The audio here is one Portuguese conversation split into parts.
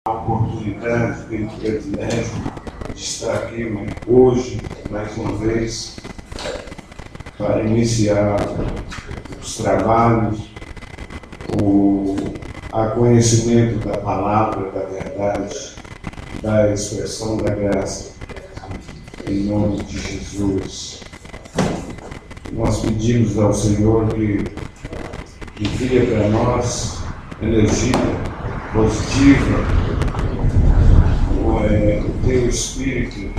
A oportunidade, pelo privilégio de estar aqui hoje, mais uma vez, para iniciar os trabalhos, a conhecimento da palavra, da verdade, da expressão da graça, em nome de Jesus. Nós pedimos ao Senhor que cria para nós energia positiva, o teu Espírito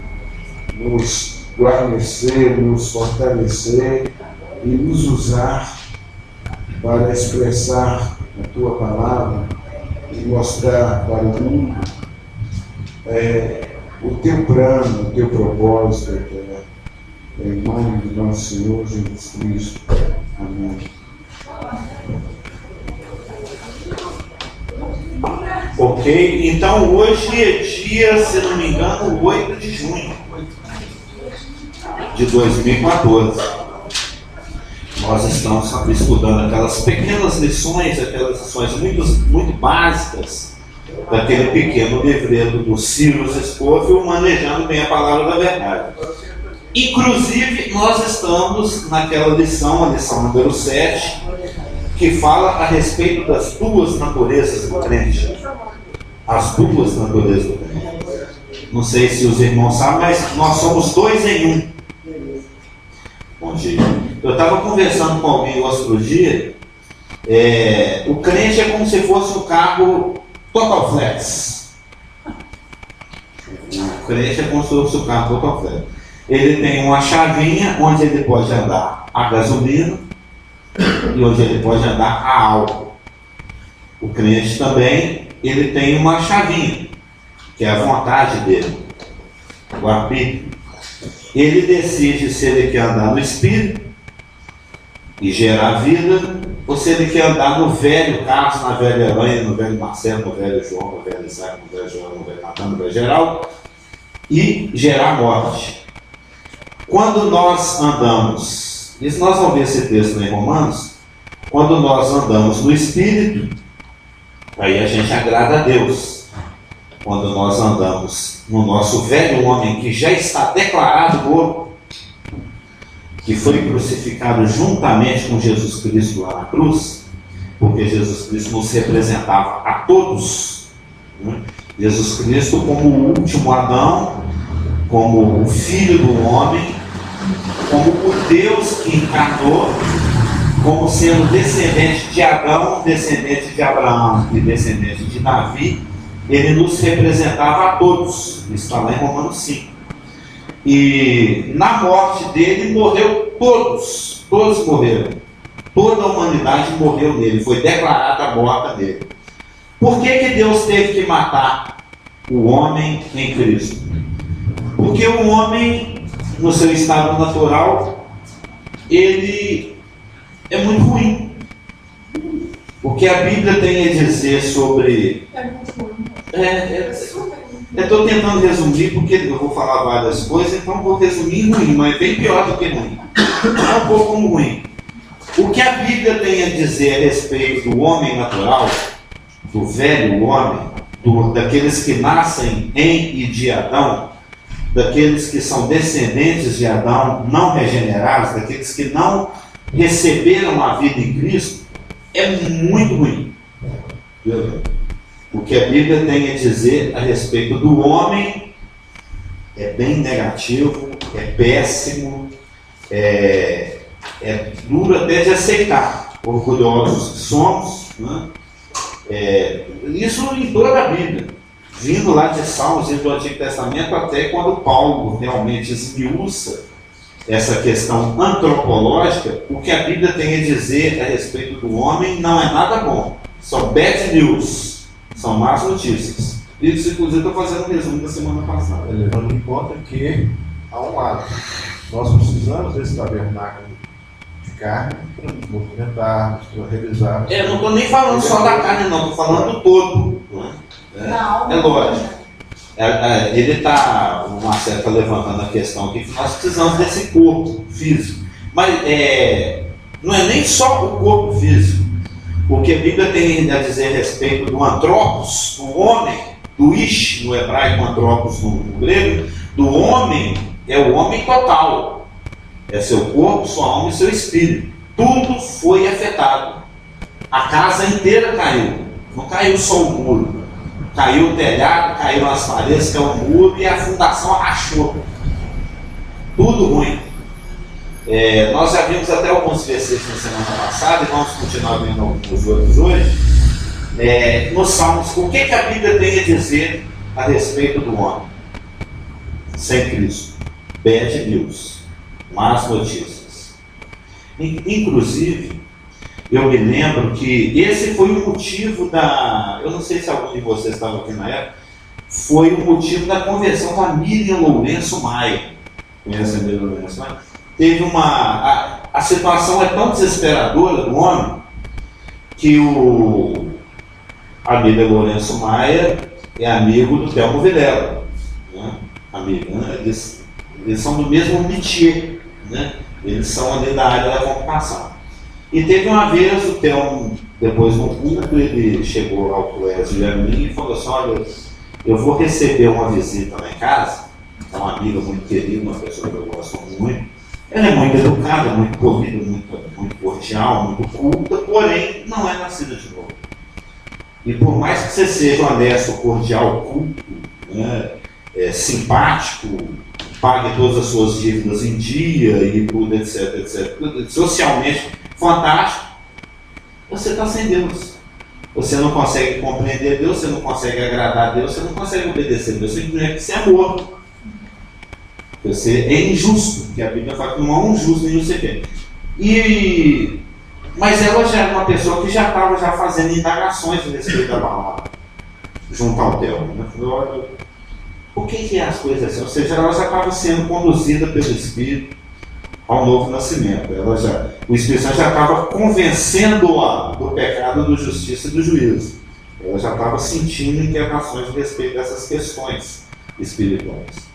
nos guarnecer, nos fortalecer e nos usar para expressar a tua palavra e mostrar para o mundo o teu plano, o teu propósito eterno. Em nome de nosso Senhor Jesus Cristo. Amém. Ok, então hoje é dia, se não me engano, 8 de junho de 2014. Nós estamos estudando aquelas pequenas lições, aquelas lições muito básicas daquele pequeno livreto do Silas Scofield, manejando bem a palavra da verdade. Inclusive, nós estamos naquela lição, a lição número 7, que fala a respeito das duas naturezas do crente. As duas naturezas do crente. Não sei se os irmãos sabem, mas nós somos dois em um. Bom dia. Eu estava conversando com alguém outro dia. O crente é como se fosse um carro Total Flex. O crente é como se fosse um carro Total Flex. Ele tem uma chavinha onde ele pode andar a gasolina e onde ele pode andar a álcool. O crente também, ele tem uma chavinha, que é a vontade dele, o arbítrio. Ele decide se ele quer andar no Espírito e gerar vida, ou se ele quer andar no velho Carlos, na velha Aranha, no velho Marcelo, no velho João, no velho Isaac, no velho João, no velho Natan, no velho Geraldo, e gerar morte. Quando nós andamos, isso nós vamos ver esse texto em Romanos, quando nós andamos no Espírito, aí a gente agrada a Deus. Quando nós andamos no nosso velho homem, que já está declarado morto, que foi crucificado juntamente com Jesus Cristo lá na cruz, porque Jesus Cristo nos representava a todos, né? Jesus Cristo como o último Adão, como o Filho do homem, como o Deus que encarnou, como sendo descendente de Adão, descendente de Abraão e descendente de Davi, ele nos representava a todos. Isso está lá em Romanos 5. E na morte dele morreu todos morreram. Toda a humanidade morreu nele, foi declarada a morte dele. Por que Deus teve que matar o homem em Cristo? Porque o homem, no seu estado natural, ele é muito ruim. O que a Bíblia tem a dizer sobre... Eu estou tentando resumir, porque eu vou falar várias coisas, então vou resumir em ruim, mas é bem pior do que ruim. É um pouco ruim. O que a Bíblia tem a dizer a respeito do homem natural, do velho homem, daqueles que nascem em e de Adão, daqueles que são descendentes de Adão, não regenerados, daqueles que não receberam a vida em Cristo, é muito ruim. O que a Bíblia tem a dizer a respeito do homem é bem negativo, é péssimo, é duro até de aceitar, orgulhosos que somos, né? Isso em toda a Bíblia, vindo lá de Salmos e do Antigo Testamento, até quando Paulo realmente esmiuça essa questão antropológica. O que a Bíblia tem a dizer a respeito do homem não é nada bom, são bad news, são más notícias. Isso, inclusive, estou fazendo um resumo da semana passada. Levando em conta que, há um lado, nós precisamos desse tabernáculo de carne para nos movimentarmos, para realizarmos. Não estou nem falando só da carne, não, estou falando do todo. É lógico. O Marcelo está levantando a questão aqui que nós precisamos desse corpo físico. Mas não é nem só o corpo físico. O que a Bíblia tem a dizer a respeito do antropos, o homem, do ish no hebraico, antropos no grego, do homem, é o homem total. É seu corpo, sua alma e seu espírito. Tudo foi afetado. A casa inteira caiu. Não caiu só o muro. Caiu o telhado, caiu as paredes, caiu o muro e a fundação rachou. Tudo ruim. Nós já vimos até alguns versículos na semana passada e vamos continuar vendo alguns outros hoje. Nos Salmos, o que a Bíblia tem a dizer a respeito do homem sem Cristo? Bad news, más notícias. Inclusive, eu me lembro que esse foi o motivo eu não sei se algum de vocês estava aqui na época, foi o motivo da conversão da Miriam Lourenço Maia. Conhece a Miriam Lourenço Maia? Teve a situação é tão desesperadora do homem que a Miriam Lourenço Maia é amigo do Telmo Vilela, né? Amigo, né? Eles são do mesmo métier, né? Eles são ali da área da computação. E teve uma vez o Telmo, depois no culto, ele chegou ao Clécio e a mim e falou assim: olha, eu vou receber uma visita lá em casa, é uma amiga muito querida, uma pessoa que eu gosto muito. Ela é muito educada, muito polida, muito cordial, muito culta, porém não é nascida de novo. E por mais que você seja honesto, cordial, culto, né, simpático, pague todas as suas dívidas em dia e tudo, etc, etc, socialmente fantástico, você está sem Deus. Você não consegue compreender Deus, você não consegue agradar a Deus, você não consegue obedecer a Deus, você é morto. Você é injusto, porque a Bíblia fala que não há um justo nem um sequer. Mas ela já era uma pessoa que já estava fazendo indagações a respeito da palavra, junto ao Telmo. Né? Olha, por que é as coisas assim? Ou seja, ela já estava sendo conduzida pelo Espírito ao novo nascimento. O Espírito Santo já estava convencendo-a do pecado, da justiça e do juízo. Ela já estava sentindo inquietações a respeito dessas questões espirituais.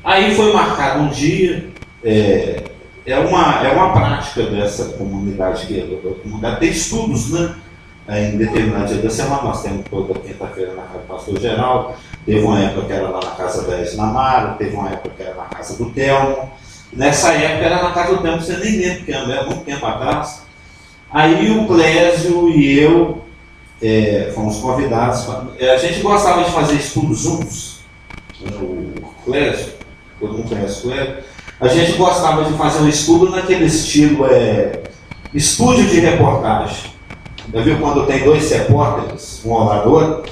Aí foi marcado um dia, é uma prática dessa comunidade que tem estudos, né? Em determinado dia da semana, nós temos toda quinta-feira na casa do pastor Geraldo, teve uma época que era lá na casa da Esnamara, teve uma época que era na casa do Telmo, nessa época era na casa do Telmo, você nem lembra, porque era muito tempo atrás. Aí o Clésio e eu fomos convidados, a gente gostava de fazer estudos juntos, o Clésio, todo mundo conhece o Clésio, a gente gostava de fazer um estudo naquele estilo estúdio de reportagem. Já viu quando tem dois repórteres, um orador?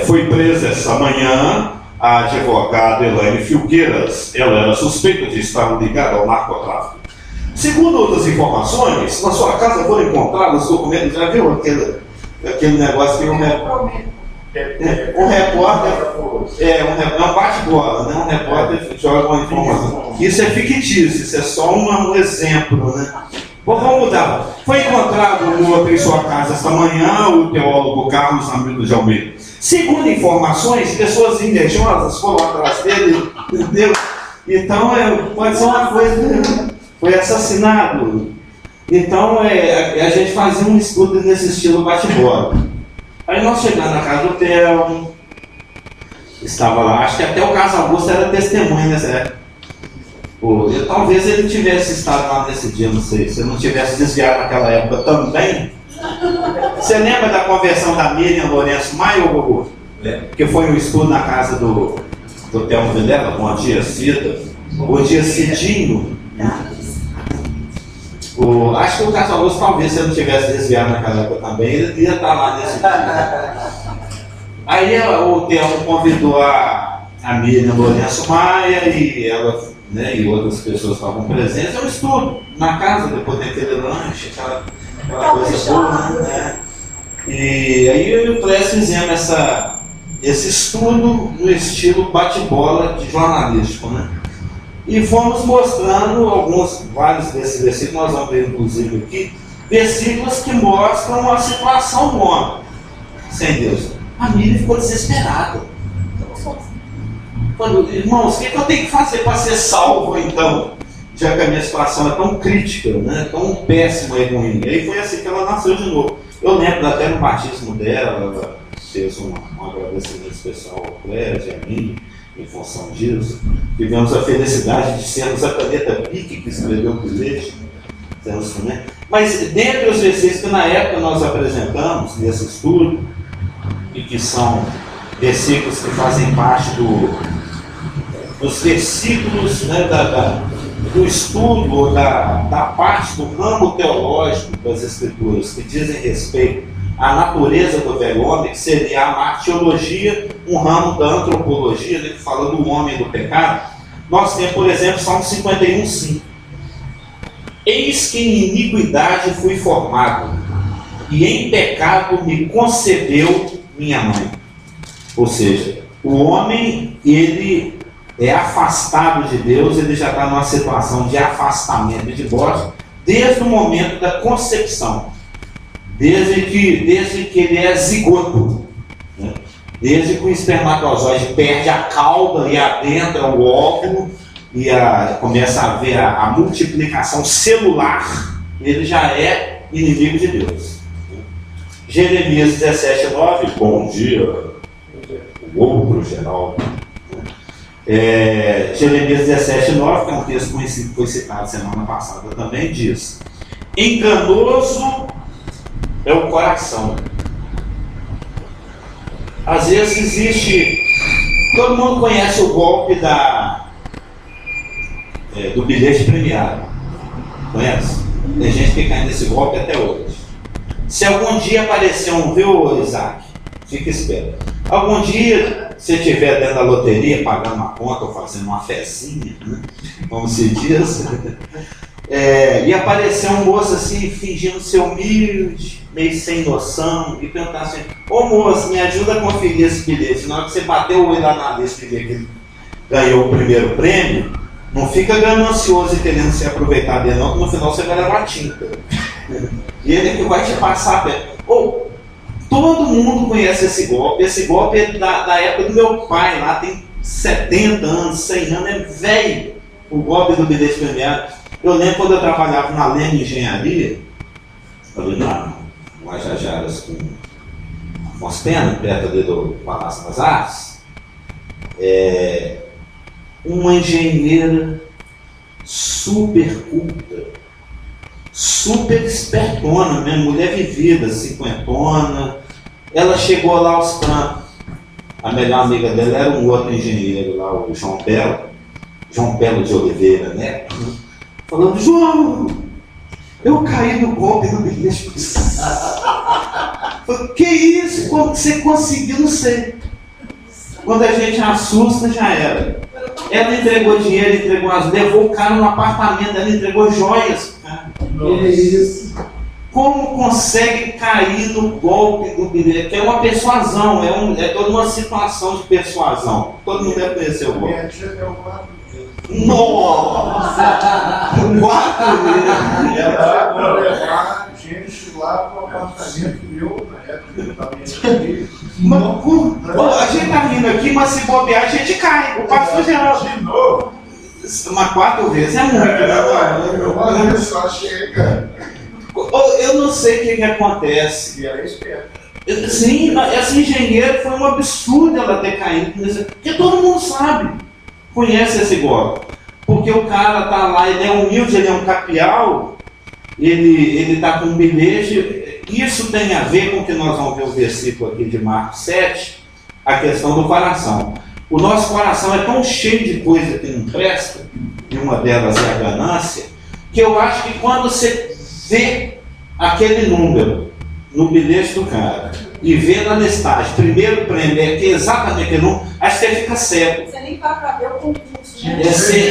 Foi presa essa manhã a advogada Elaine Filgueiras. Ela era suspeita de estar ligada ao narcotráfico. Segundo outras informações, na sua casa foram encontrados documentos. Já viu aquele negócio que um repórter é um bate-bola, né? Um repórter joga uma informação. Isso é fictício, isso é só um exemplo, né? Bom, vamos mudar. Foi encontrado em sua casa esta manhã o teólogo Carlos Ramiro de Almeida. Segundo informações, pessoas invejosas foram atrás dele, entendeu? Então, pode ser uma coisa, foi assassinado. Então, a gente fazia um estudo nesse estilo bate-bola. Aí nós chegamos na casa do Telmo, estava lá, acho que até o Carlos Augusto era testemunha nessa época. Talvez ele tivesse estado lá nesse dia, não sei, se ele não tivesse desviado naquela época também. Você lembra da conversão da Miriam Lourenço Maia ou Gugu? Que foi um estudo na casa do Telmo Vilela, bom dia Cida, bom dia Cidinho. Acho que o Carlos Augusto, talvez, se ele não tivesse desviado naquela época também, ele ia estar lá nesse dia. Aí o Telmo convidou a Miriam Lourenço Maia e ela, né, e outras pessoas estavam presentes. Eu estudo na casa, depois daquele lanche, aquela coisa boa, né? E aí eu e o Clécio fizemos esse estudo no estilo bate-bola de jornalístico, né? E fomos mostrando vários desses versículos, nós vamos ver inclusive aqui, versículos que mostram a situação do homem sem Deus. A Miriam ficou desesperada. Irmãos, o que eu tenho que fazer para ser salvo então? Já que a minha situação é tão crítica, né? Tão péssima e ruim. E aí foi assim que ela nasceu de novo. Eu lembro até no batismo dela, fez um agradecimento especial ao Clédio, a mim, em função disso. Tivemos a felicidade de sermos a caneta Bic que escreveu o bilhete. Mas dentre os versículos que na época nós apresentamos nesse estudo, e que são versículos que fazem parte dos versículos, né, do estudo, ou da parte do ramo teológico das Escrituras, que dizem respeito à natureza do velho homem, que seria a martiologia, um ramo da antropologia, né, que fala do homem e do pecado. Nós temos, por exemplo, Salmo 51:5. Eis que em iniquidade fui formado, e em pecado me concebeu minha mãe. Ou seja, o homem, ele é afastado de Deus, ele já está numa situação de afastamento e divórcio, desde o momento da concepção, desde que ele é zigoto, né? Desde que o espermatozoide perde a cauda e adentra o óvulo, e começa a haver a multiplicação celular, ele já é inimigo de Deus. Jeremias 17:9, bom dia, o outro geral. Jeremias 17:9, que é um texto conhecido, que foi citado semana passada também, diz: enganoso é o coração. Às vezes existe, todo mundo conhece o golpe do bilhete premiado. Conhece? Tem gente que cai nesse golpe até hoje. Se algum dia aparecer viu, Isaac? Fica esperto. Algum dia, se estiver dentro da loteria, pagando uma conta ou fazendo uma fezinha, né, como se diz, e aparecer um moço assim, fingindo ser humilde, meio sem noção, e perguntar assim: ô moço, me ajuda a conferir esse bilhete. Na hora que você bateu o olho lá na lista e vê que ele ganhou o primeiro prêmio, não fica ganancioso e querendo se aproveitar dele, não, que no final você vai levar tinta. E ele que vai te passar perto. Todo mundo conhece esse golpe. Esse golpe é da época do meu pai, lá tem 70 anos, 100 anos, é velho. O golpe do bilhete premiado. Eu lembro quando eu trabalhava na Leme Engenharia, ali na Guajajaras com Afonso Pena, perto ali do Palácio das Artes. Uma engenheira super culta, super espertona, mesmo, mulher vivida, cinquentona. Ela chegou lá aos trancos. A melhor amiga dela era um outro engenheiro lá, o João Belo de Oliveira, né? Falando: João, eu caí no golpe do bilhete. Falei: que isso? Como você conseguiu? Não sei. Quando a gente assusta, já era. Ela entregou dinheiro, levou o cara no apartamento, ela entregou joias. Que isso? Como consegue cair no golpe do bilhete? Que é uma persuasão, é toda uma situação de persuasão. Todo mundo deve conhecer o golpe. Minha tia deu 4 vezes. Nossa! 4 vezes! Ela vai levar gente lá para o apartamento meu, na época que eu estava a gente tá rindo aqui, mas se bobear, a gente cai. O pastor geral. De novo? Mas 4 vezes é muito, né? Uma vez só chega. Eu não sei o que acontece. E ela é esperta. Sim, essa engenheira foi um absurdo ela ter caído. Porque todo mundo sabe, conhece esse golpe. Porque o cara tá lá, ele é humilde, ele é um capial, ele tá com um bilhete. Isso tem a ver com o que nós vamos ver o versículo aqui de Marcos 7, a questão do coração. O nosso coração é tão cheio de coisa que não presta, e uma delas é a ganância, que eu acho que quando você vê aquele número no bilhete do cara e vê na listagem, primeiro prêmio é exatamente aquele número, acho que você fica cego. Você nem para ver o concurso, né?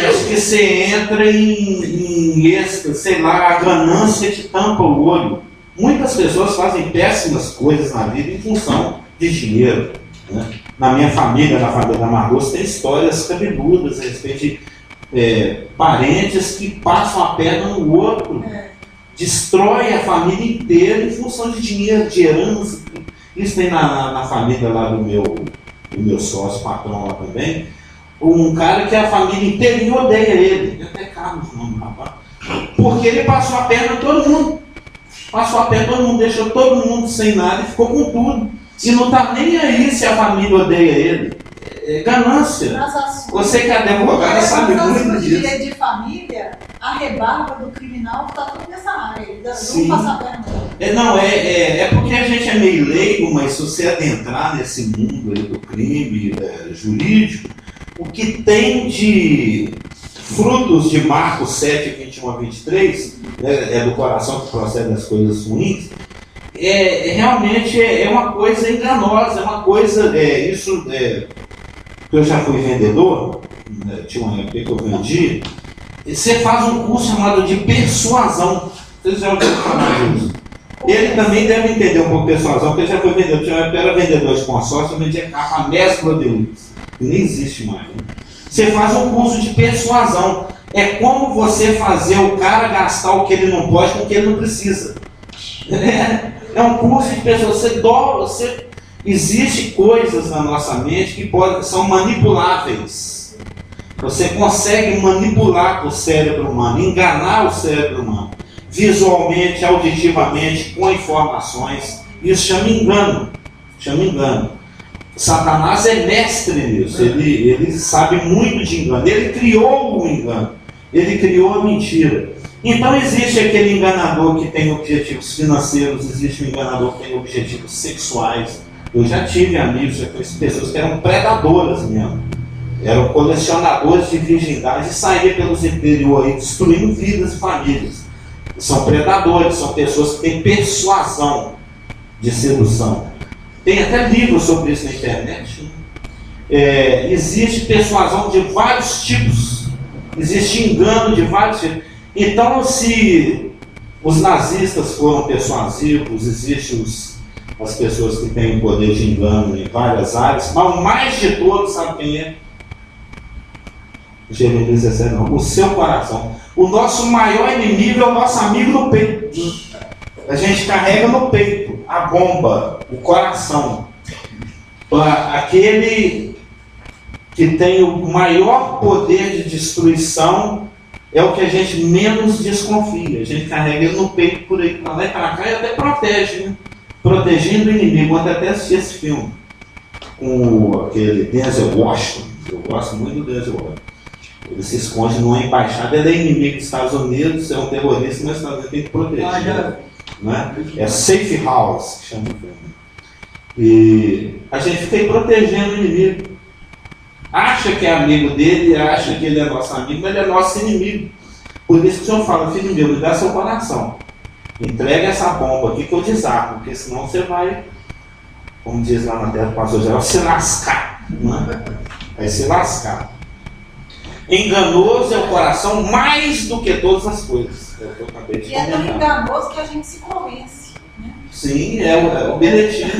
Acho que você entra em êxtase, sei lá, a ganância te tampa o olho. Muitas pessoas fazem péssimas coisas na vida em função de dinheiro, né? Na minha família, na família da Margot, tem histórias cabeludas a respeito de parentes que passam a perna no outro, destrói a família inteira em função de dinheiro, de herança. Isso tem na família lá do meu sócio, patrão lá também. Um cara que a família inteira odeia ele. Eu até Carlos o nome do rapaz. Porque ele passou a perna em todo mundo. Passou a perna, todo mundo, deixou todo mundo sem nada e ficou com tudo. E não está nem aí se a família odeia ele. É ganância. Nas ações, Você que é advogada sabe muito de disso. direito de família, a rebarba do criminal está tudo nessa área. Ele Sim. não passa a perna. É porque a gente é meio leigo, mas se você adentrar nesse mundo aí do crime jurídico, o que tem de frutos de Marcos 7, 21 a 23, é do coração que procede as coisas ruins, realmente é uma coisa enganosa, é uma coisa, eu já fui vendedor, tinha uma época que eu vendi, você faz um curso chamado de persuasão. Vocês já ouviram falar disso? Ele também deve entender um pouco de persuasão, porque já foi vendedor, eu era vendedor de consórcio, eu vendia carro a mescla de luz, que nem existe mais. Né? Você faz um curso de persuasão. É como você fazer o cara gastar o que ele não pode com o que ele não precisa. É um curso de persuasão. Existe coisas na nossa mente que são manipuláveis. Você consegue manipular o cérebro humano, enganar o cérebro humano, visualmente, auditivamente, com informações. Isso chama engano. Satanás é mestre nisso. Ele sabe muito de engano. Ele criou o engano. Ele criou a mentira. Então existe aquele enganador que tem objetivos financeiros, existe um enganador que tem objetivos sexuais. Eu já tive amigos, já conheci pessoas que eram predadoras mesmo. Eram colecionadores de virgindade e saíam pelos interiores aí, destruindo vidas e famílias. São predadores, são pessoas que têm persuasão de sedução. Tem até livros sobre isso na internet. Existe persuasão de vários tipos. Existe engano de vários tipos. Então, se os nazistas foram persuasivos, existem as pessoas que têm o poder de engano em várias áreas, mas o mais de todos, sabe quem é? Jeremias 17, não. O seu coração. O nosso maior inimigo é o nosso amigo no peito. A gente carrega no peito a bomba, o coração. Aquele que tem o maior poder de destruição é o que a gente menos desconfia. A gente carrega ele no peito por aí, para lá e para cá, e até protege, né? Protegendo o inimigo. Ontem até assisti esse filme com aquele Denzel Washington. Eu gosto muito do Denzel Washington. Ele se esconde numa embaixada, ele é inimigo dos Estados Unidos, é um terrorista, mas os Estados Unidos tem que proteger. Né? É Safe House, que chama o filme. E a gente fica aí protegendo o inimigo. Acha que é amigo dele, acha que ele é nosso amigo, mas ele é nosso inimigo. Por isso que o Senhor fala, filho meu, me dá seu coração. Entrega essa bomba aqui que eu desarmo, porque senão você vai, como diz lá na terra do pastor geral, se lascar. Né? Vai se lascar. Enganoso é o coração mais do que todas as coisas. É o que eu acabei de E é tão comentar. enganoso que a gente se convence. Né? Sim, é o bilhetinho.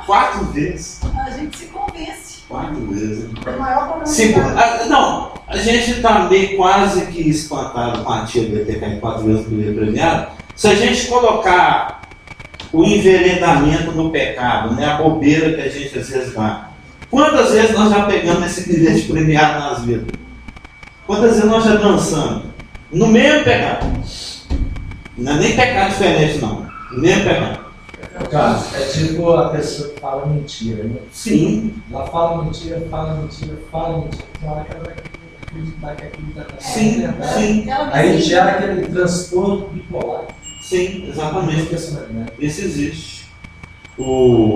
4 vezes. A gente se convence. 4 vezes. O maior problema Não, a gente está meio quase que espantado com a tia de ter caído 4 vezes no bilhete premiado. Se a gente colocar o enveredamento do pecado, né, a bobeira que a gente às vezes vai. Quantas vezes nós já pegamos esse bilhete premiado nas vidas? Quantas vezes nós já dançamos? No mesmo pecado. Não é nem pecado diferente, não. No mesmo pecado. Carlos, é tipo a pessoa que fala mentira, né? Sim. Ela fala mentira, fala mentira, fala mentira. Na hora que ela vai acreditar que aquilo está Sim, verdade. sim, Aí gera aquele transtorno bipolar. sim, exatamente. Né? Isso existe.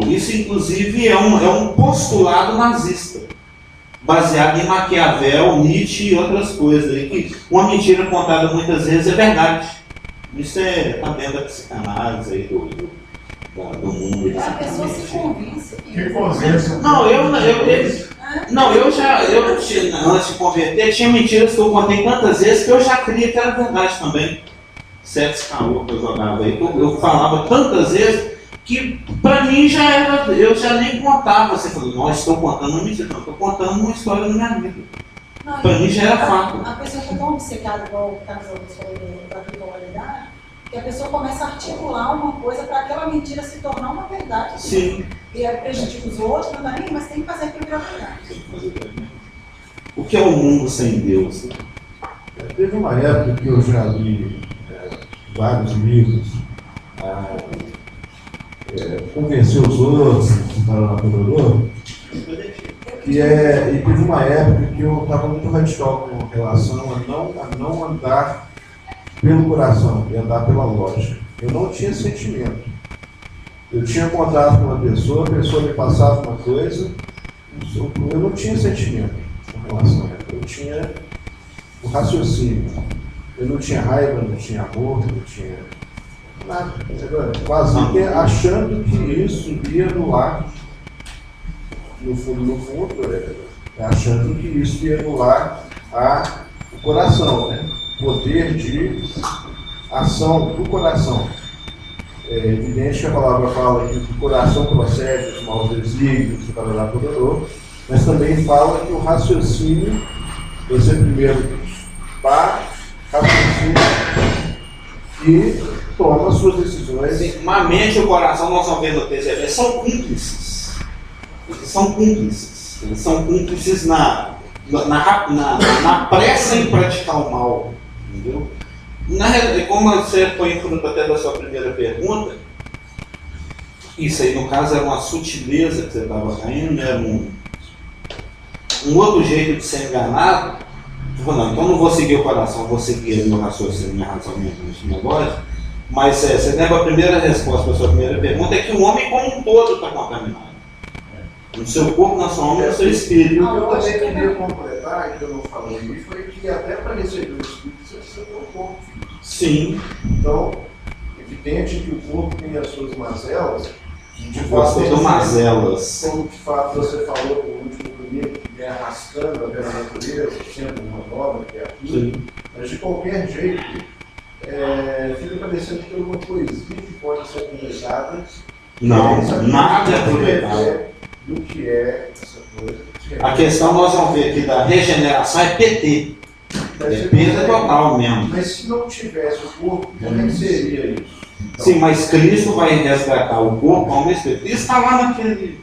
Isso, inclusive, é um postulado nazista, baseado em Maquiavel, Nietzsche e outras coisas. Aí, que uma mentira contada muitas vezes é verdade. Isso está dentro da psicanálise aí do mundo. A pessoa se convence. Que consenso. Não, antes de converter, tinha mentiras que eu contei tantas vezes que eu já cria que era verdade também. Certos caô que eu jogava aí, eu falava tantas vezes que para mim já era, eu já nem contava. Você falou, não, estou contando uma mentira, não, estou contando uma história da minha vida. Para mim já era fato. A pessoa que é tão obcecada, igual o Carlos falou da bipolaridade, que a pessoa começa a articular uma coisa para aquela mentira se tornar uma verdade. Sim. E aí prejudica os outros, não dá nem, mas tem que fazer aquilo virar verdade. O que é o mundo sem Deus? Né? Teve uma época que eu já li vários livros convencer os outros, para lá pelo e teve uma época que eu estava muito radical com relação a não andar pelo coração e andar pela lógica. Eu não tinha sentimento. Eu tinha contato com uma pessoa, a pessoa me passava uma coisa, eu não tinha sentimento com relação a ela. Eu tinha o raciocínio. Eu não tinha raiva, não tinha amor, não tinha nada. Quase achando que isso ia anular, no fundo, achando que isso ia anular o coração, né? O poder de ação do coração. É evidente que a palavra fala que do coração procede os maus desígnios, mas também fala que o raciocínio, você primeiro raciocínio e toma suas decisões. Uma mente e o coração, nós vamos ver no texto, são cúmplices. Eles são cúmplices. Eles são cúmplices na pressa em praticar o mal. Entendeu? Como você foi fruto até da sua primeira pergunta, isso aí no caso era uma sutileza que você estava caindo, né? Era um outro jeito de ser enganado. Não, então não vou seguir o coração, vou seguir o meu raciocínio, minha razão, minha lógica. Mas você lembra a primeira resposta para a sua primeira pergunta, é que o homem como um todo está contaminado. No seu corpo, na sua alma e no seu espírito. O que eu também queria completar, que eu não falei, foi que até para receber o espírito, você precisa ter um corpo. Sim. Então, evidente que o corpo tem as suas mazelas. Gostei do mazelas. Como de fato você falou no último domingo, que é arrastando a pela natureza, sendo uma nova criatura. Mas de qualquer jeito, fica parecendo que tem uma coisinha que pode ser aproveitada. Não, nada é aproveitável. Do que é essa coisa. A questão nós vamos ver aqui da regeneração é PT. É perda total mesmo. Mas se não tivesse o corpo, como é que seria isso? Então, sim, mas Cristo vai resgatar o corpo ao mesmo tempo. Isso está lá naquele.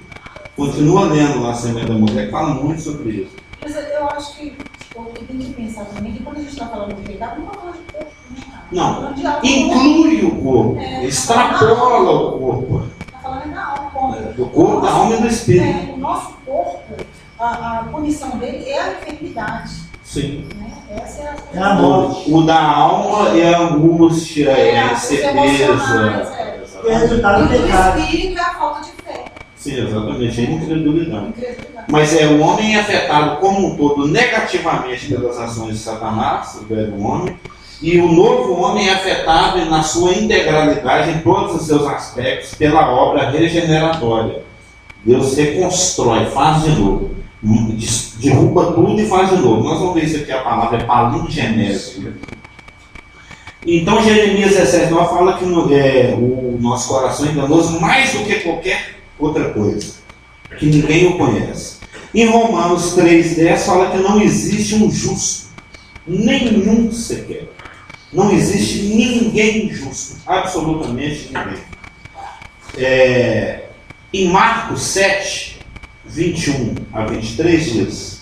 Continua lendo lá a Semente da Mulher, que fala muito sobre isso. Mas eu acho que o que tem que pensar também é que quando a gente está falando de pecado, não está falando de corpo, né? Não, inclui o corpo, extrapola o corpo. Está falando da alma. Do corpo, da alma e do espírito. O nosso corpo, a punição dele é a enfermidade. Sim. Né? Essa é a morte. O da alma é a angústia, é a incerteza. E o resultado do pecado. O espírito é a falta de fé. Sim, exatamente, é incredulidade. Mas o homem é afetado como um todo negativamente pelas ações de Satanás, o velho homem, e o novo homem é afetado na sua integralidade, em todos os seus aspectos, pela obra regeneratória. Deus reconstrói, faz de novo, derruba tudo e faz de novo. Nós vamos ver isso aqui, a palavra é palingenese. Então Jeremias 17,9 fala que o nosso coração é enganoso mais do que qualquer outra coisa, que ninguém o conhece. Em Romanos 3,10 fala que não existe um justo, nenhum sequer. Não existe ninguém justo, absolutamente ninguém. Em Marcos 7, 21 a 23 dias,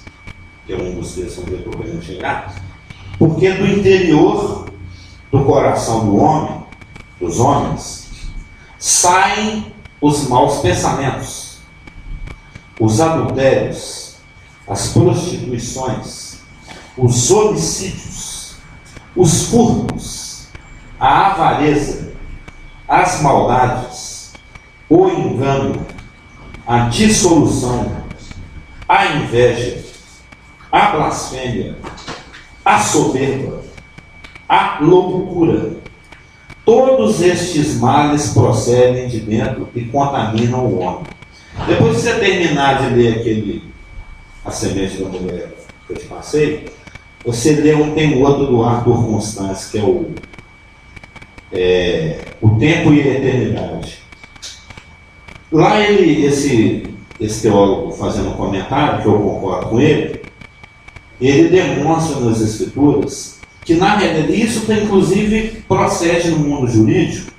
que é um dos textos que eu vou chegar, porque do interior do coração do homem, dos homens, saem os maus pensamentos, os adultérios, as prostituições, os homicídios, os furtos, a avareza, as maldades, o engano, a dissolução, a inveja, a blasfêmia, a soberba, a loucura. Todos estes males procedem de dentro e contaminam o homem. Depois que você terminar de ler A Semente da Mulher que eu te passei, você lê tem um outro do Arthur Constance, que é o Tempo e a Eternidade. Lá esse teólogo fazendo um comentário, que eu concordo com ele demonstra nas Escrituras que na realidade isso inclusive procede no mundo jurídico.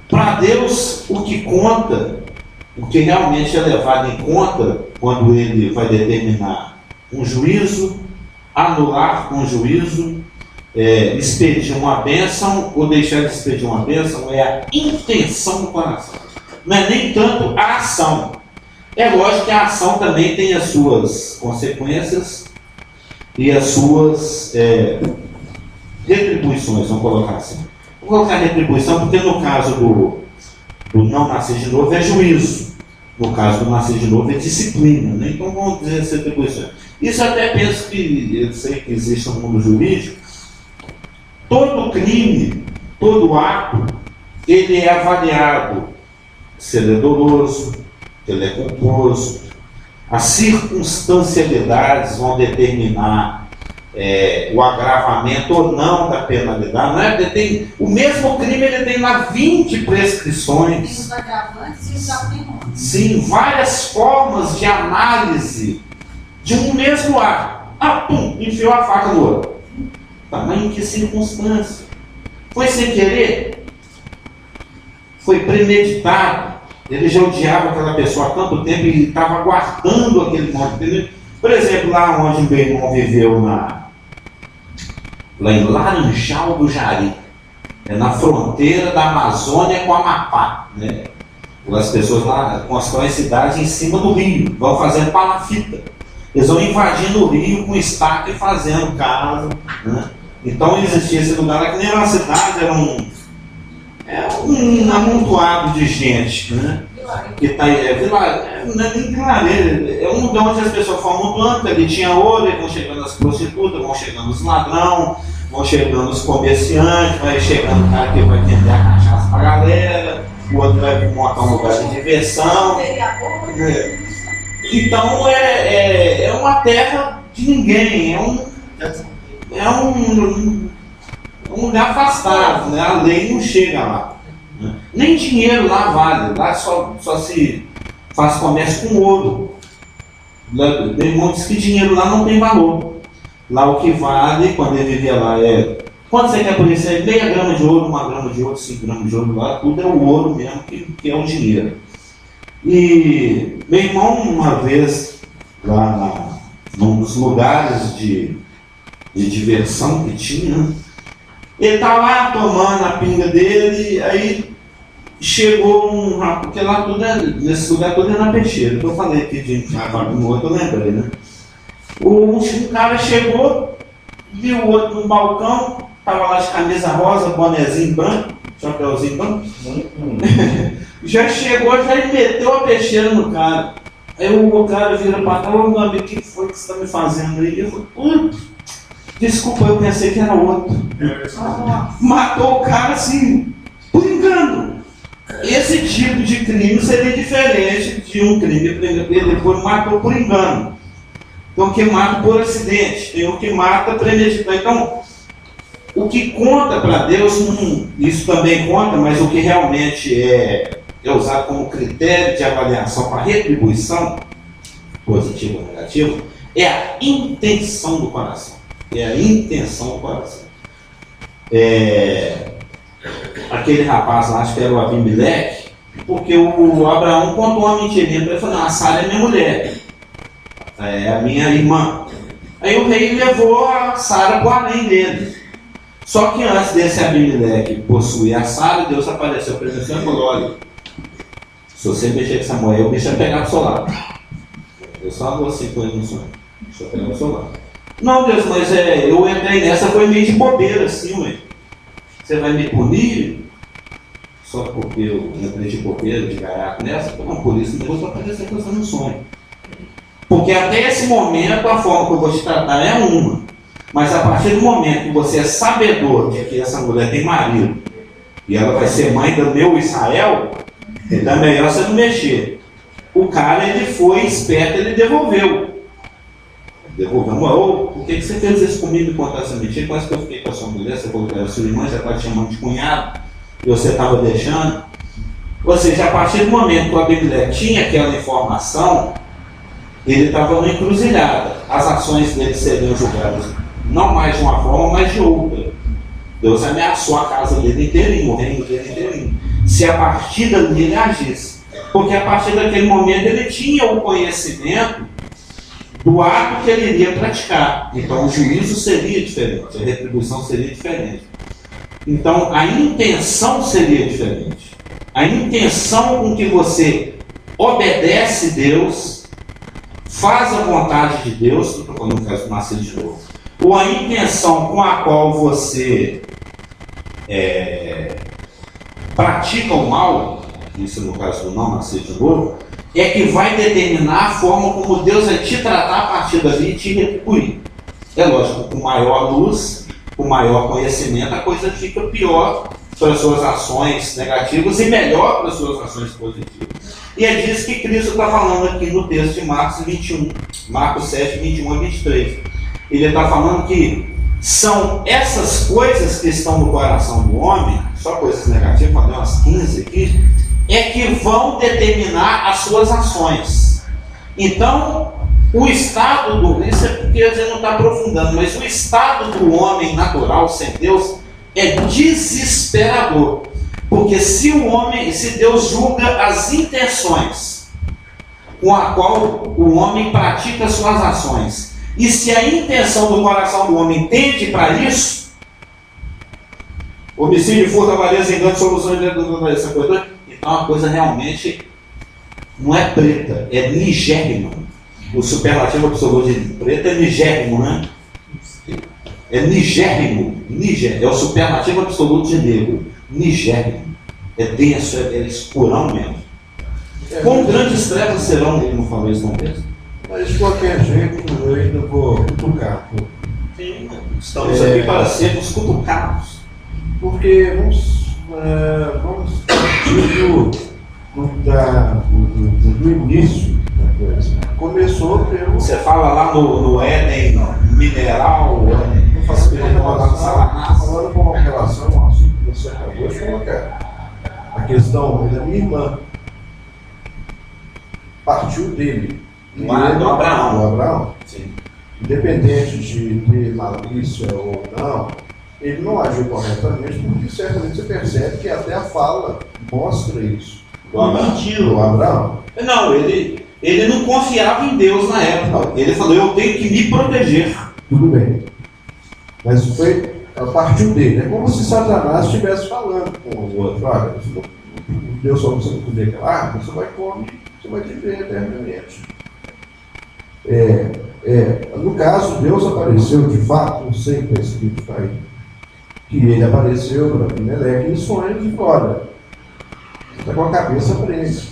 Para Deus o que conta, o que realmente é levado em conta quando ele vai determinar um juízo, anular um juízo, expedir uma bênção ou deixar de expedir uma bênção é a intenção do coração. Não é nem tanto a ação. É lógico que a ação também tem as suas consequências e as suas retribuições, vamos colocar assim. Vou colocar retribuição porque no caso do não nascer de novo é juízo. No caso do nascer de novo é disciplina, né? Então vamos dizer as retribuições. Isso eu até penso que, eu sei que existe no mundo jurídico, todo crime, todo ato, ele é avaliado se ele é doloso, se ele é culposo. As circunstancialidades vão determinar o agravamento ou não da penalidade. Não é? O mesmo crime ele tem lá 20 prescrições. Tem os agravantes e os atenuantes. Sim, várias formas de análise de um mesmo ato. Pum, enfiou a faca no outro. Tá, mas em que circunstância? Foi sem querer? Foi premeditado? Ele já odiava aquela pessoa há tanto tempo e estava guardando aquele monte. Por exemplo, lá onde meu irmão viveu, lá em Laranjal do Jari, na fronteira da Amazônia com a Amapá, né? As pessoas lá constroem cidades em cima do rio, vão fazendo palafita. Eles vão invadindo o rio com estaca e fazendo casa, né? Então existia esse lugar lá que nem era uma cidade, era um amontoado de gente, né? Que tá aí, não é nem vilarejo, é um lugar onde as pessoas foram amontoando, ali tinha ouro, e vão chegando as prostitutas, vão chegando os ladrões, vão chegando os comerciantes, vai chegando o cara que vai vender a cachaça pra galera, o outro vai montar um lugar de diversão. Então é uma terra de ninguém, é um lugar afastado, né? A lei não chega lá. Né? Nem dinheiro lá vale, lá só se faz comércio com ouro. Meu irmão diz que dinheiro lá não tem valor. Lá o que vale, quando ele vivia lá, quanto você quer por isso? É meia grama de ouro, 1 grama de ouro, 5 gramas de ouro, lá tudo é o ouro mesmo, que é o dinheiro. E meu irmão, uma vez, lá num dos lugares de diversão que tinha, ele tá lá tomando a pinga dele, aí chegou um rapaz, porque lá nesse lugar tudo é na peixeira, que eu falei aqui de rapaz no outro, eu lembrei, né? Um cara chegou, viu o outro no balcão, tava lá de camisa rosa, bonezinho branco, chapéuzinho branco, já chegou, já meteu a peixeira no cara. Aí o cara vira pra cá, meu amigo, o que foi que você tá me fazendo aí? Eu falei, desculpa, eu pensei que era outro. Matou o cara assim, por engano. Esse tipo de crime seria diferente de um crime que ele matou por engano. Tem o que mata por acidente, tem o que mata premeditado. Então, o que conta para Deus, isso também conta, mas o que realmente é usado como critério de avaliação para retribuição, positiva ou negativa, é a intenção do coração. É a intenção do coração. Aquele rapaz lá, acho que era o Abimeleque, porque o Abraão contou uma mentirinha para ele, falou, não, a Sara é minha mulher, é a minha irmã. Aí o rei levou a Sara para o harém dele. Só que antes desse Abimeleque possuir a Sara, Deus apareceu para ele e falou, olha, se você mexer com essa mulher, o bicho vai pegar pro seu lado. Eu só falou assim com ele no sonho, deixa eu pegar pro seu lado. Não, Deus, mas eu entrei nessa, foi meio de bobeira assim, ué. Você vai me punir só porque eu entrei de bobeira, de gaiaco nessa? Não, por isso Deus vai aparecer com você no sonho. Porque até esse momento a forma que eu vou te tratar é uma. Mas a partir do momento que você é sabedor de que essa mulher tem marido e ela vai ser mãe do meu Israel, então é melhor você não mexer. O cara, ele foi esperto, ele devolveu. Por que você fez isso comigo e contar essa mentira? Quase que eu fiquei com a sua mulher, você falou que era sua irmã, já estava te chamando de cunhado, e você estava deixando. Ou seja, a partir do momento que o Abimeleque tinha aquela informação, ele estava numa encruzilhada. As ações dele seriam julgadas não mais de uma forma, mas de outra. Deus ameaçou a casa dele inteirinho, o reino dele inteirinho. Se a partir dali ele agisse. Porque a partir daquele momento ele tinha o conhecimento do ato que ele iria praticar. Então o juízo seria diferente, a retribuição seria diferente. Então a intenção seria diferente. A intenção com que você obedece Deus, faz a vontade de Deus, que estou falando no caso do nascer de novo, ou a intenção com a qual você pratica o mal, isso no caso do não nascer de novo, é que vai determinar a forma como Deus vai te tratar a partir dali e te retribuir. É lógico, com maior luz, com maior conhecimento, a coisa fica pior para as suas ações negativas e melhor para as suas ações positivas. E é disso que Cristo está falando aqui no texto de Marcos 21, Marcos 7, 21 a 23. Ele está falando que são essas coisas que estão no coração do homem, só coisas negativas, falei umas 15 aqui, é que vão determinar as suas ações. Então, o estado do... Isso é porque a gente não está aprofundando, mas o estado do homem natural, sem Deus, é desesperador. Porque se Deus julga as intenções com a qual o homem pratica suas ações, e se a intenção do coração do homem tende para isso, homicídio, furto, avareza, engano, soluções dessa coisa, então a coisa realmente não é preta, é nigérrima. O superlativo absoluto de preto é nigérrimo, né? É nigérrimo, é o superlativo absoluto de negro, nigérrimo. É denso, é escurão mesmo. Com grandes trevas serão, ele não falou isso não mesmo? Mas de qualquer jeito, eu ainda vou cutucar. Sim, estamos aqui para sermos cutucados. Porque vamos partir do início da coisa. Começou pelo... Você fala lá no Éden mineral, Estou falando com relação ao assunto que você acabou de colocar. A questão da minha irmã partiu dele. Do Abraão. Do Abraão. Sim. Independente de ter malícia ou não, ele não agiu corretamente, porque certamente você percebe que até a fala mostra isso. Do Abraão. Do Abraão. Não, ele não confiava em Deus na época. Ele falou, eu tenho que me proteger. Tudo bem. Mas foi a partir dele. É como se Satanás estivesse falando com o outro. Olha, Deus falou que você não comer aquela árvore, você vai comer, você vai viver eternamente. No caso, Deus apareceu de fato, não sei o que é escrito aí, que ele apareceu para Abimeleque em sonhos e falou, olha, você está com a cabeça presa.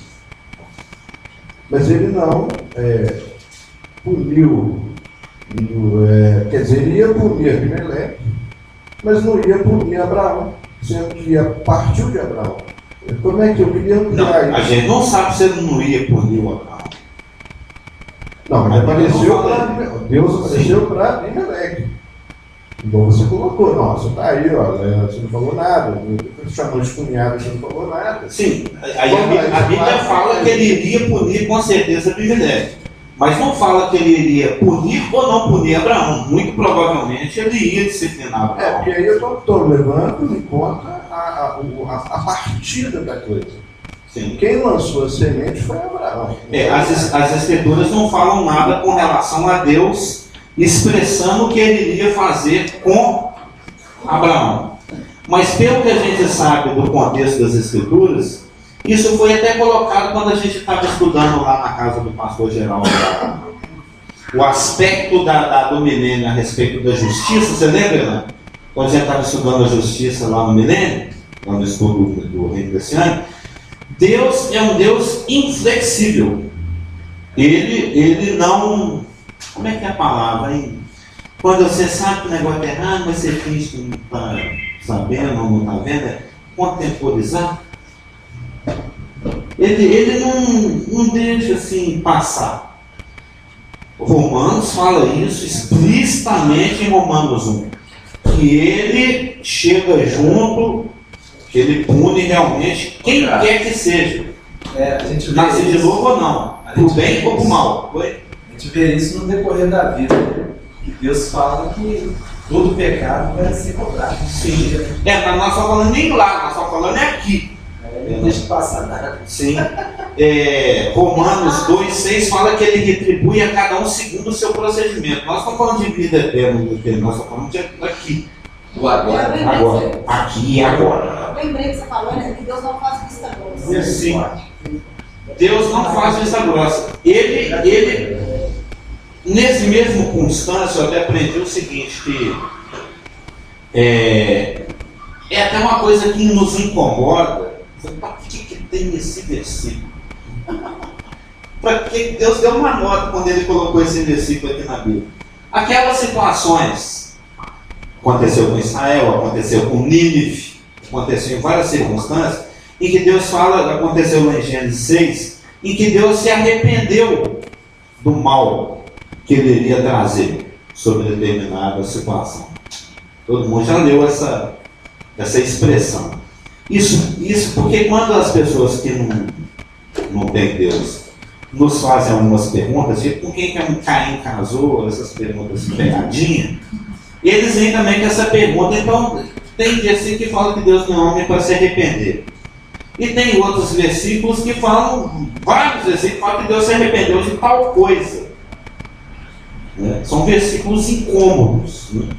Mas ele não puniu, quer dizer, ele ia punir Abimeleque, mas não ia punir Abraão, sendo que partiu de Abraão. Como é que eu queria ampliar isso? A gente não sabe se ele não ia punir o Abraão. Não, mas Deus apareceu para Abimeleque. Então você colocou, não, você está aí, ó, você não falou nada, você chamou de cunhado, você não falou nada. Sim, aí a Bíblia fala que ele iria punir com certeza Abimeleque, mas não fala que ele iria punir ou não punir Abraão. Muito provavelmente ele ia disciplinar Abraão. Porque aí eu estou levando em conta a partida da coisa. Sim. Quem lançou a semente foi Abraão. As escrituras não falam nada com relação a Deus expressando o que ele iria fazer com Abraão. Mas pelo que a gente sabe do contexto das escrituras, isso foi até colocado quando a gente estava estudando lá na casa do pastor Geraldo, o aspecto do milênio a respeito da justiça. Você lembra, né? Quando a gente estava estudando a justiça lá no milênio, lá no estudo do reino desse ano, Deus é um Deus inflexível. Ele não... Como é que é a palavra, hein? Quando você sabe que o negócio é errado, mas você finge que não está sabendo ou não está vendo, é contemporizar. Ele não deixa assim passar. Romanos fala isso explicitamente em Romanos 1. Que ele chega junto, que ele pune realmente quem quer que seja. Nascer de novo ou não, pro bem ou pro mal. A gente vê isso no decorrer da vida, né? Que Deus fala que todo pecado vai ser cobrado. Sim. Mas nós estamos falando nem lá, nós estamos falando aqui. Não deixa passar nada. Sim. Romanos 2,6 fala que ele retribui a cada um segundo o seu procedimento. Nós não falamos de vida eterna, nós estamos falando de aqui. O agora. Agora. Aqui e agora. Eu lembrei que você falou, né? Que Deus não faz vista grossa. Sim. Deus não faz vista grossa. Ele, nesse mesmo Constâncio, eu até aprendi o seguinte, que é até uma coisa que nos incomoda. Para que tem esse versículo? Para que Deus deu uma nota quando ele colocou esse versículo aqui na Bíblia? Aquelas situações, aconteceu com Israel, aconteceu com Nínive, aconteceu em várias circunstâncias, em que Deus fala, aconteceu lá em Gênesis 6, em que Deus se arrependeu do mal que ele iria trazer sobre determinada situação. Todo mundo já leu essa expressão. Isso porque quando as pessoas que não têm Deus nos fazem algumas perguntas, tipo com quem que Caim casou, essas perguntas pegadinha, eles vêm também com essa pergunta. Então tem versículo que fala que Deus não é homem para se arrepender. E tem outros versículos que falam, vários versículos que falam que Deus se arrependeu de tal coisa. Né? São versículos incômodos. Né?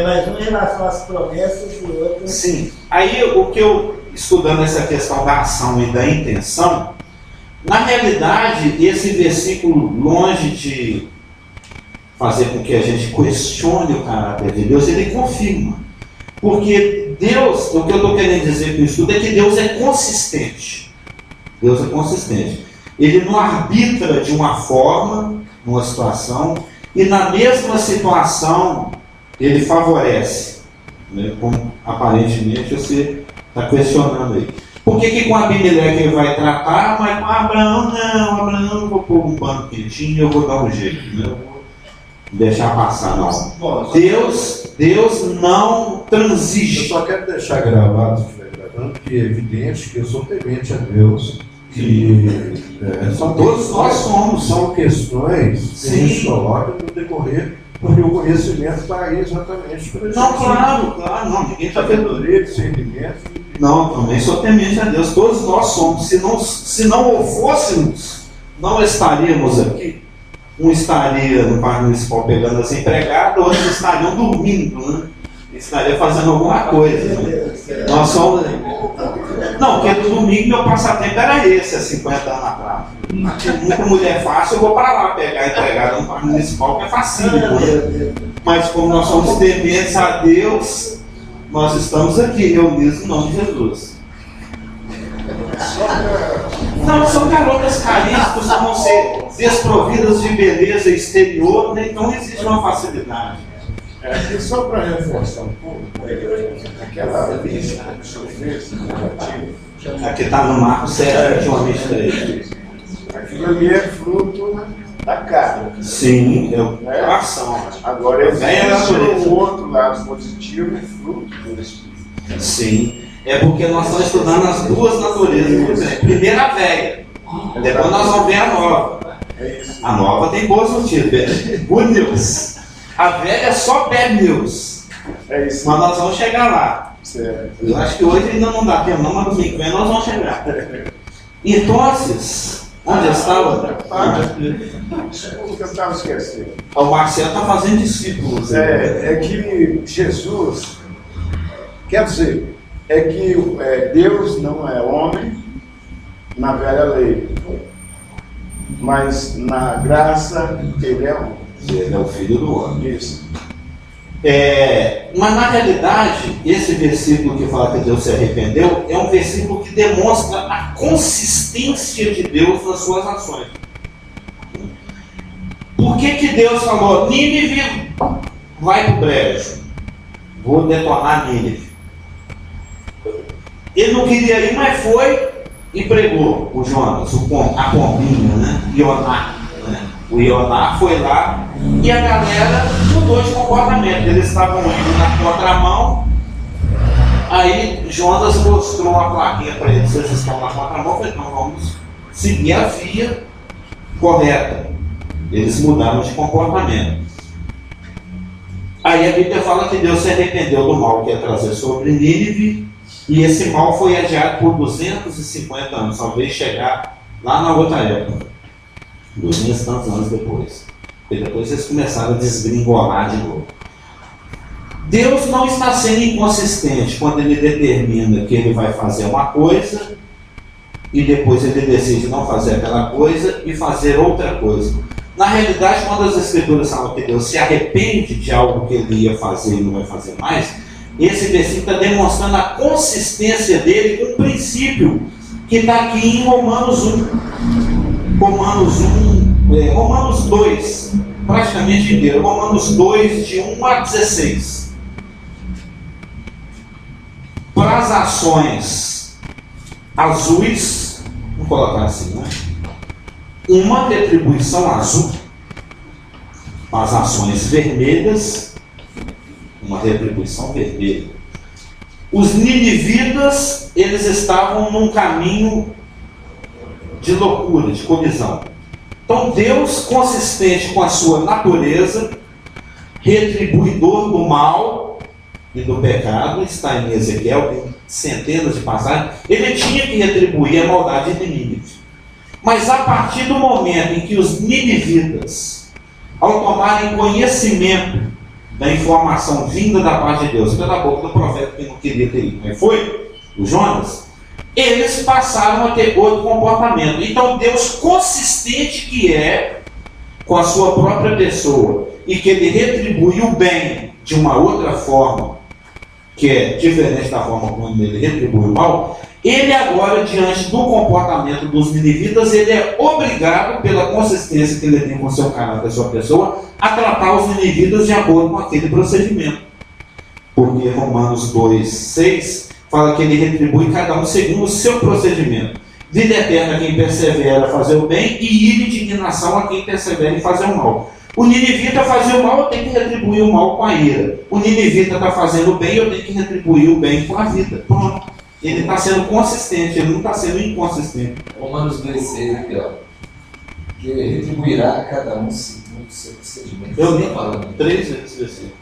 Mas um em relação às promessas e o outro... Sim. Aí o que eu, estudando essa questão da ação e da intenção, na realidade, esse versículo, longe de fazer com que a gente questione o caráter de Deus, ele confirma. Porque Deus, o que eu estou querendo dizer com isso tudo é que Deus é consistente. Deus é consistente. Ele não arbitra de uma forma, numa situação, e na mesma situação ele favorece. Né? Como aparentemente você está questionando aí. Por que com Abimeleque ele vai tratar, mas com Abraão eu vou pôr um pano quentinho e eu vou dar um jeito. Né? Eu vou deixar passar, não. Bom, Deus não transige. eu só quero deixar gravado, se estiver gravando, que é evidente que eu sou temente a Deus. E Todos nós somos. São questões que a gente Sim. coloca no decorrer, porque o conhecimento está aí exatamente para Não, claro, não. Ninguém está vendo. sabedoria, discernimento. Não, também sou temente a Deus. Todos nós somos. Se não o fôssemos, não estaríamos aqui. Um estaria no Parque Municipal pegando as empregadas, outros estariam dormindo, né? Estaria fazendo alguma coisa. Né? Nós somos. Não, porque no domingo meu passatempo era esse, há 50 anos atrás. Muita mulher fácil, eu vou para lá pegar a empregada no Parque Municipal, que é facinho. Né? Mas como nós somos tementes a Deus, nós estamos aqui reunidos no nome de Jesus. Não, são garotas carentes, costumam ser desprovidas de beleza exterior, né? Então existe uma facilidade. E só para reforçar um pouco, aquela lista que o senhor fez, Aqui está no Marcos 7, 21-23. aquilo ali é fruto da carne. Sim, é o coração. Agora Velha existe natureza. o outro lado positivo, é fruto do Espírito. Sim, é porque nós estamos estudando as duas naturezas. Primeiro a velha, depois nós vamos ver a nova. É isso. A nova tem boas notícias. Good news. A velha é só bad news. É isso. Mas nós vamos chegar lá. Certo. Eu acho que hoje ainda não dá tempo, não, mas domingo que vem nós vamos chegar. Então, onde eu estava? Desculpa que eu estava esquecendo. O Marcelo está fazendo discípulos. É que Jesus, quer dizer, é que Deus não é homem na velha lei, mas na graça ele é homem. Ele é o filho do homem. Isso. Mas na realidade, esse versículo que fala que Deus se arrependeu é um versículo que demonstra a consistência de Deus nas suas ações. Por que Deus falou, Nínive vai para o brejo, vou detonar Nínive? Ele não queria ir, mas foi e pregou o Jonas, a pombinha, né? Ioná. Né? O Ioná foi lá e a galera mudou de comportamento. Eles estavam indo na contramão. Aí Jonas mostrou uma plaquinha para eles: vocês estão na contramão, eu falei, então vamos seguir a via correta. Eles mudaram de comportamento. Aí a Bíblia fala que Deus se arrependeu do mal que ia trazer sobre Nínive E esse mal foi adiado por 250 anos, talvez chegar lá na outra época, 200 e tantos anos depois. E depois eles começaram a desgringolar de novo. Deus não está sendo inconsistente quando ele determina que ele vai fazer uma coisa e depois ele decide não fazer aquela coisa e fazer outra coisa. Na realidade, quando as Escrituras falam que Deus se arrepende de algo que ele ia fazer e não vai fazer mais, esse versículo está demonstrando a consistência dele com um princípio que está aqui em Romanos 1. Romanos 2, praticamente inteiro. Romanos 2, de 1 a 16. Para as ações azuis, vamos colocar assim, né? Uma retribuição azul. Para as ações vermelhas, uma retribuição vermelha. Os ninivitas, eles estavam num caminho de loucura, de colisão. Então Deus, consistente com a sua natureza, retribuidor do mal e do pecado, está em Ezequiel, tem centenas de passagens, ele tinha que retribuir a maldade de Nínive. Mas a partir do momento em que os ninivitas, ao tomarem conhecimento da informação vinda da parte de Deus, pela boca do profeta que não queria ter ido, mas foi o Jonas, eles passaram a ter outro comportamento. Então Deus, consistente que é com a sua própria pessoa, e que ele retribui o bem de uma outra forma, que é diferente da forma como ele retribui o mal, ele agora, diante do comportamento dos ninivitas, ele é obrigado, pela consistência que ele tem com o seu caráter, a sua pessoa, a tratar os ninivitas de acordo com aquele procedimento. Porque Romanos 2, 6 fala que ele retribui cada um segundo o seu procedimento. Vida eterna a quem persevera a fazer o bem, e ira e indignação a quem persevera em fazer o mal. O ninivita fazia o mal, eu tenho que retribuir o mal com a ira. O ninivita está fazendo o bem, eu tenho que retribuir o bem com a vida. Pronto. Ele está sendo consistente, ele não está sendo inconsistente. Romanos 2,6 aqui, ó. Que retribuirá a cada um segundo o seu procedimento. Eu li 3 vezes assim.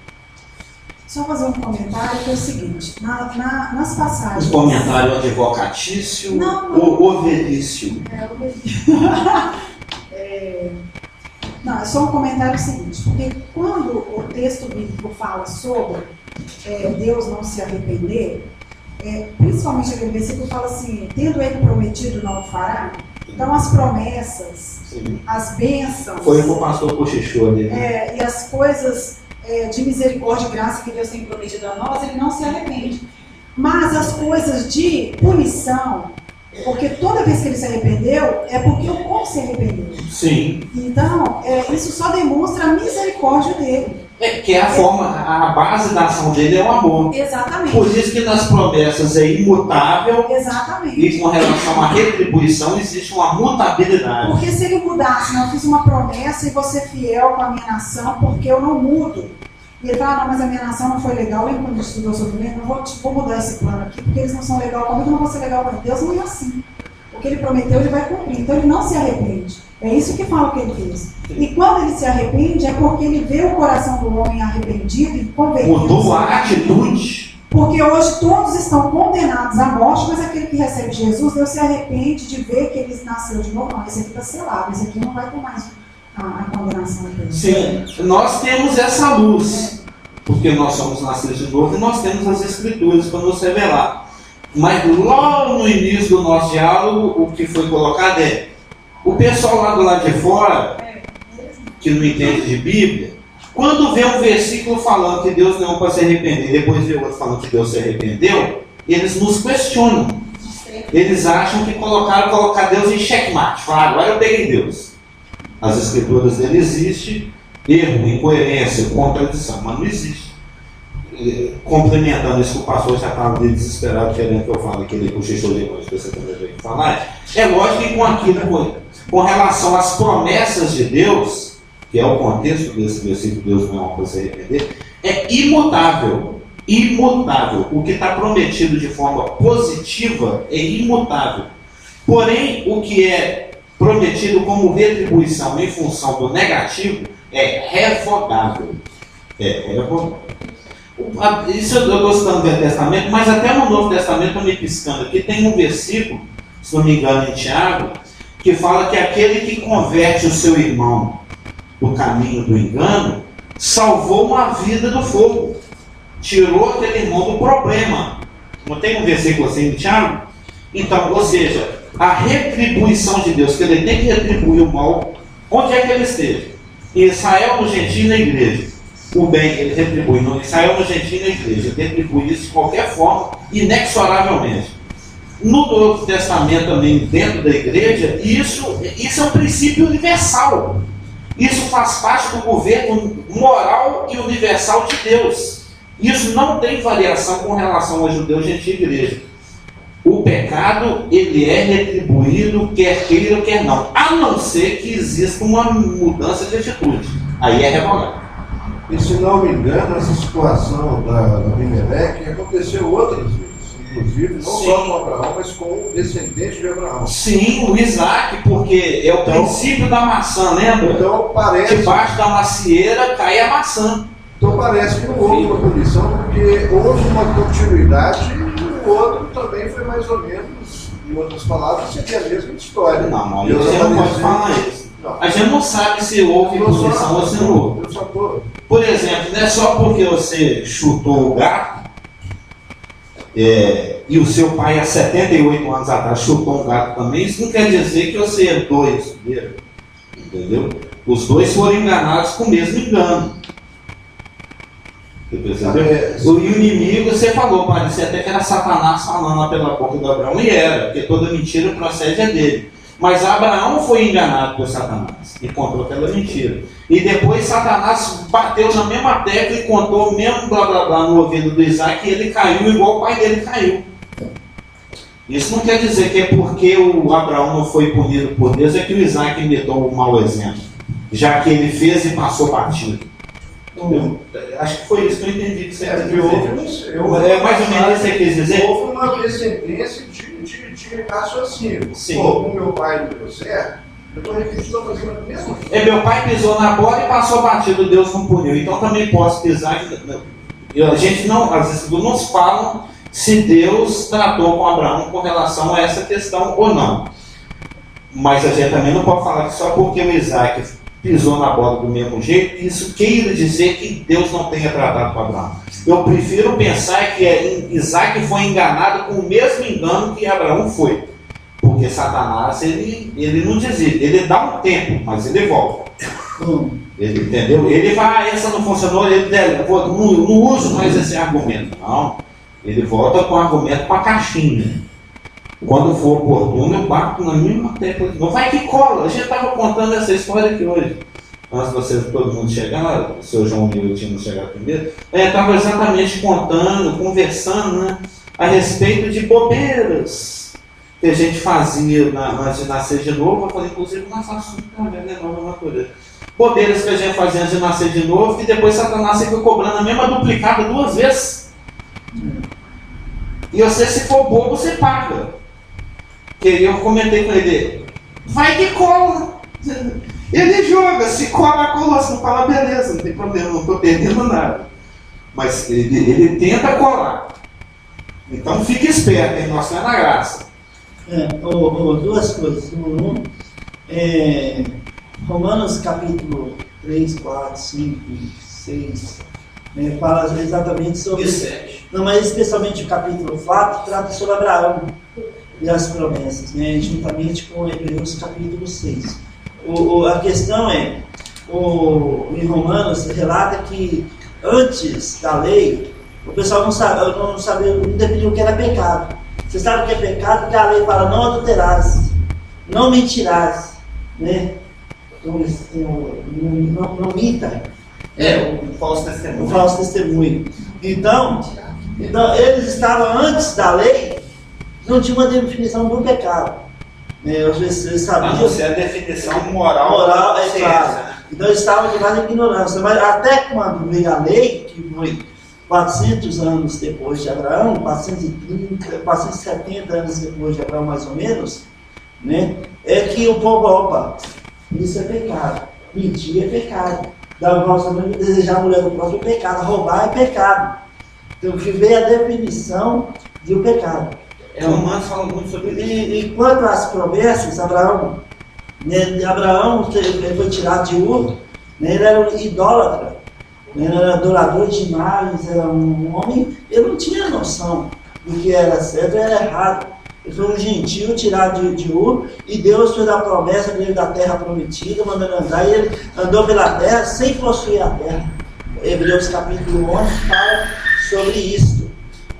Só fazer um comentário que é o seguinte, nas passagens... Um comentário advocatício ou ovelício? Não, é só um comentário seguinte, porque quando o texto bíblico fala sobre Deus não se arrepender, principalmente aquele versículo fala assim, tendo ele prometido não o fará, então as promessas, sim, as bênçãos... Foi o que o pastor cochichou ali. Né? E as coisas de misericórdia e graça que Deus tem prometido a nós, ele não se arrepende. Mas as coisas de punição, porque toda vez que ele se arrependeu, é porque o povo se arrependeu. Sim. Então, isso só demonstra a misericórdia dele. Que é a base da ação dele é o amor. Exatamente. Por isso que nas promessas é imutável. Exatamente. E com relação à retribuição existe uma mutabilidade. Porque se ele mudasse, não, eu fiz uma promessa e você é fiel com a minha nação, porque eu não mudo. E ele fala, não, mas a minha nação não foi legal. Lembra quando a gente estudou sobre ele? Não vou mudar esse plano aqui, porque eles não são legais comigo, não vou ser legal com Deus. Não é assim. O que ele prometeu, ele vai cumprir. Então ele não se arrepende. É isso que fala que ele fez. E quando ele se arrepende, é porque ele vê o coração do homem arrependido e convertido. Mudou a atitude. Porque hoje todos estão condenados à morte, mas aquele que recebe Jesus, Deus se arrepende de ver que ele nasceu de novo. Não, esse aqui está selado, esse aqui não vai ter mais a condenação dele. Sim, nós temos essa luz, porque nós somos nascidos de novo e nós temos as Escrituras para nos revelar. Mas logo no início do nosso diálogo, o que foi colocado o pessoal lá do lado de fora, que não entende de Bíblia, quando vê um versículo falando que Deus não é para se arrepender, depois vê outro falando que Deus se arrependeu, eles nos questionam. Eles acham que colocar Deus em checkmate. Falaram, agora eu peguei Deus. As Escrituras dele existem, erro, incoerência, contradição, mas não existe. Complementando isso que o pastor já estava desesperado querendo que eu fale, que ele cochichou depois, que você também veio falar. É lógico que com aquilo, com relação às promessas de Deus, que é o contexto desse versículo, Deus não é para se arrepender, é imutável. Imutável. O que está prometido de forma positiva é imutável. Porém, o que é prometido como retribuição em função do negativo é revogável. É revogável. Isso eu estou citando no Velho Testamento, mas até no Novo Testamento, estou me piscando aqui, tem um versículo, se não me engano, em Tiago, que fala que aquele que converte o seu irmão do caminho do engano, salvou uma vida do fogo, tirou aquele irmão do problema. Não tem um versículo assim em Tiago? Então, ou seja, a retribuição de Deus, que ele tem que retribuir o mal, onde é que ele esteja? Em Israel, no gentio e na igreja. O bem, ele retribui no Israel, no gentio e na igreja. Ele retribui isso de qualquer forma, inexoravelmente. No Novo Testamento também, dentro da igreja, isso é um princípio universal. Isso faz parte do governo moral e universal de Deus. Isso não tem variação com relação a judeu, gentio e igreja. O pecado, ele é retribuído, quer queira ou quer não. A não ser que exista uma mudança de atitude. Aí é revogado. E se não me engano, essa situação da Abimeleque aconteceu outras vezes. Inclusive, não só com Abraão, mas com o descendente de Abraão. Sim, o Isaac, porque é o princípio da maçã, lembra? Então parece... Debaixo da macieira cai a maçã. Então parece que não houve uma punição, porque houve uma continuidade e o outro também foi mais ou menos, em outras palavras, seria a mesma história. Não, mas a gente não pode falar isso. Não. A gente não sabe se houve punição ou se não houve. Por exemplo, não é só porque você chutou o gato, e o seu pai há 78 anos atrás chutou um gato também, isso não quer dizer que você herdou isso dele. Entendeu? Os dois foram enganados com o mesmo engano. O inimigo, você falou, parecia até que era Satanás falando lá pela boca de Abraão, e era, porque toda mentira procede é dele. Mas Abraão foi enganado por Satanás e contou aquela mentira. E depois Satanás bateu na mesma tecla e contou o mesmo blá blá blá no ouvido do Isaac, e ele caiu igual o pai dele caiu. Isso não quer dizer que é porque o Abraão não foi punido por Deus, é que o Isaac imitou um mau exemplo, já que ele fez e passou batido. Acho que foi isso que eu entendi que você quis dizer. É mais ou menos isso que você quis dizer? Houve uma descendência de raciocínio. Sim. Como meu pai não deu certo, eu estou repetindo a mesma coisa. Meu pai pisou na bola e passou batido, Deus não puniu. Então também posso pisar. A gente não, às vezes não nos falam se Deus tratou com Abraão com relação a essa questão ou não. Mas a gente também não pode falar que só porque o Isaac pisou na bola do mesmo jeito, isso queira dizer que Deus não tenha tratado com Abraão. Eu prefiro pensar que Isaac foi enganado com o mesmo engano que Abraão foi. Porque Satanás, ele não desiste, ele dá um tempo, mas ele volta. Ele, entendeu? Ele vai, essa não funcionou, ele não uso mais esse argumento. Não, ele volta com o argumento para a caixinha. Quando for oportuno, eu bato na mesma tecla. Não vai que cola. A gente estava contando essa história aqui hoje. Antes de vocês, todo mundo chegar, o seu João e eu tínhamos chegado primeiro. Estava exatamente contando, conversando, né, a respeito de bobeiras que a gente fazia antes de nascer de novo. Eu falei, inclusive, nossa assunto também, né, nova natureza. Bobeiras que a gente fazia antes de nascer de novo, que depois Satanás fica cobrando a mesma duplicada 2 vezes. E você, se for bobo, você paga. Que eu comentei com ele, vai que cola. Ele joga, se cola, cola, se não cola, beleza, não tem problema, não estou perdendo nada. Mas ele tenta colar. Então fique esperto, hein? Nós estamos na graça. Duas coisas. Romanos capítulo 3, 4, 5, 6, fala exatamente sobre... E 7. Não, mas especialmente o capítulo 4 trata sobre Abraão e as promessas, juntamente com Hebreus capítulo 6. A questão é, em Romanos relata que antes da lei, o pessoal não sabia, não definia o que era pecado. Você sabe o que é pecado? Porque a lei fala, não adulterarás, não mentirás, não minta. O falso testemunho. O falso testemunho. Então, eles estavam antes da lei, não tinha uma definição do pecado. Eles sabiam. A não ser a definição moral é claro. Então eles estavam de mais ignorância. Mas até quando veio a lei, que foi 400 anos depois de Abraão, 470 anos depois de Abraão, mais ou menos, é que o povo, opa, isso é pecado. Mentir é pecado. Dar o vosso nome, desejar a mulher do próprio pecado. Roubar é pecado. Então, que veio a definição do pecado. Romanos fala muito sobre isso. E quanto às promessas, Abraão, né, ele foi tirado de Ur, né, ele era um idólatra, né, ele era adorador de imagens, era um homem, ele não tinha noção do que era certo e era errado. Ele foi um gentio tirado de Ur, e Deus fez a promessa dele da terra prometida, mandando andar, e ele andou pela terra sem possuir a terra. Hebreus capítulo 11 fala sobre isso.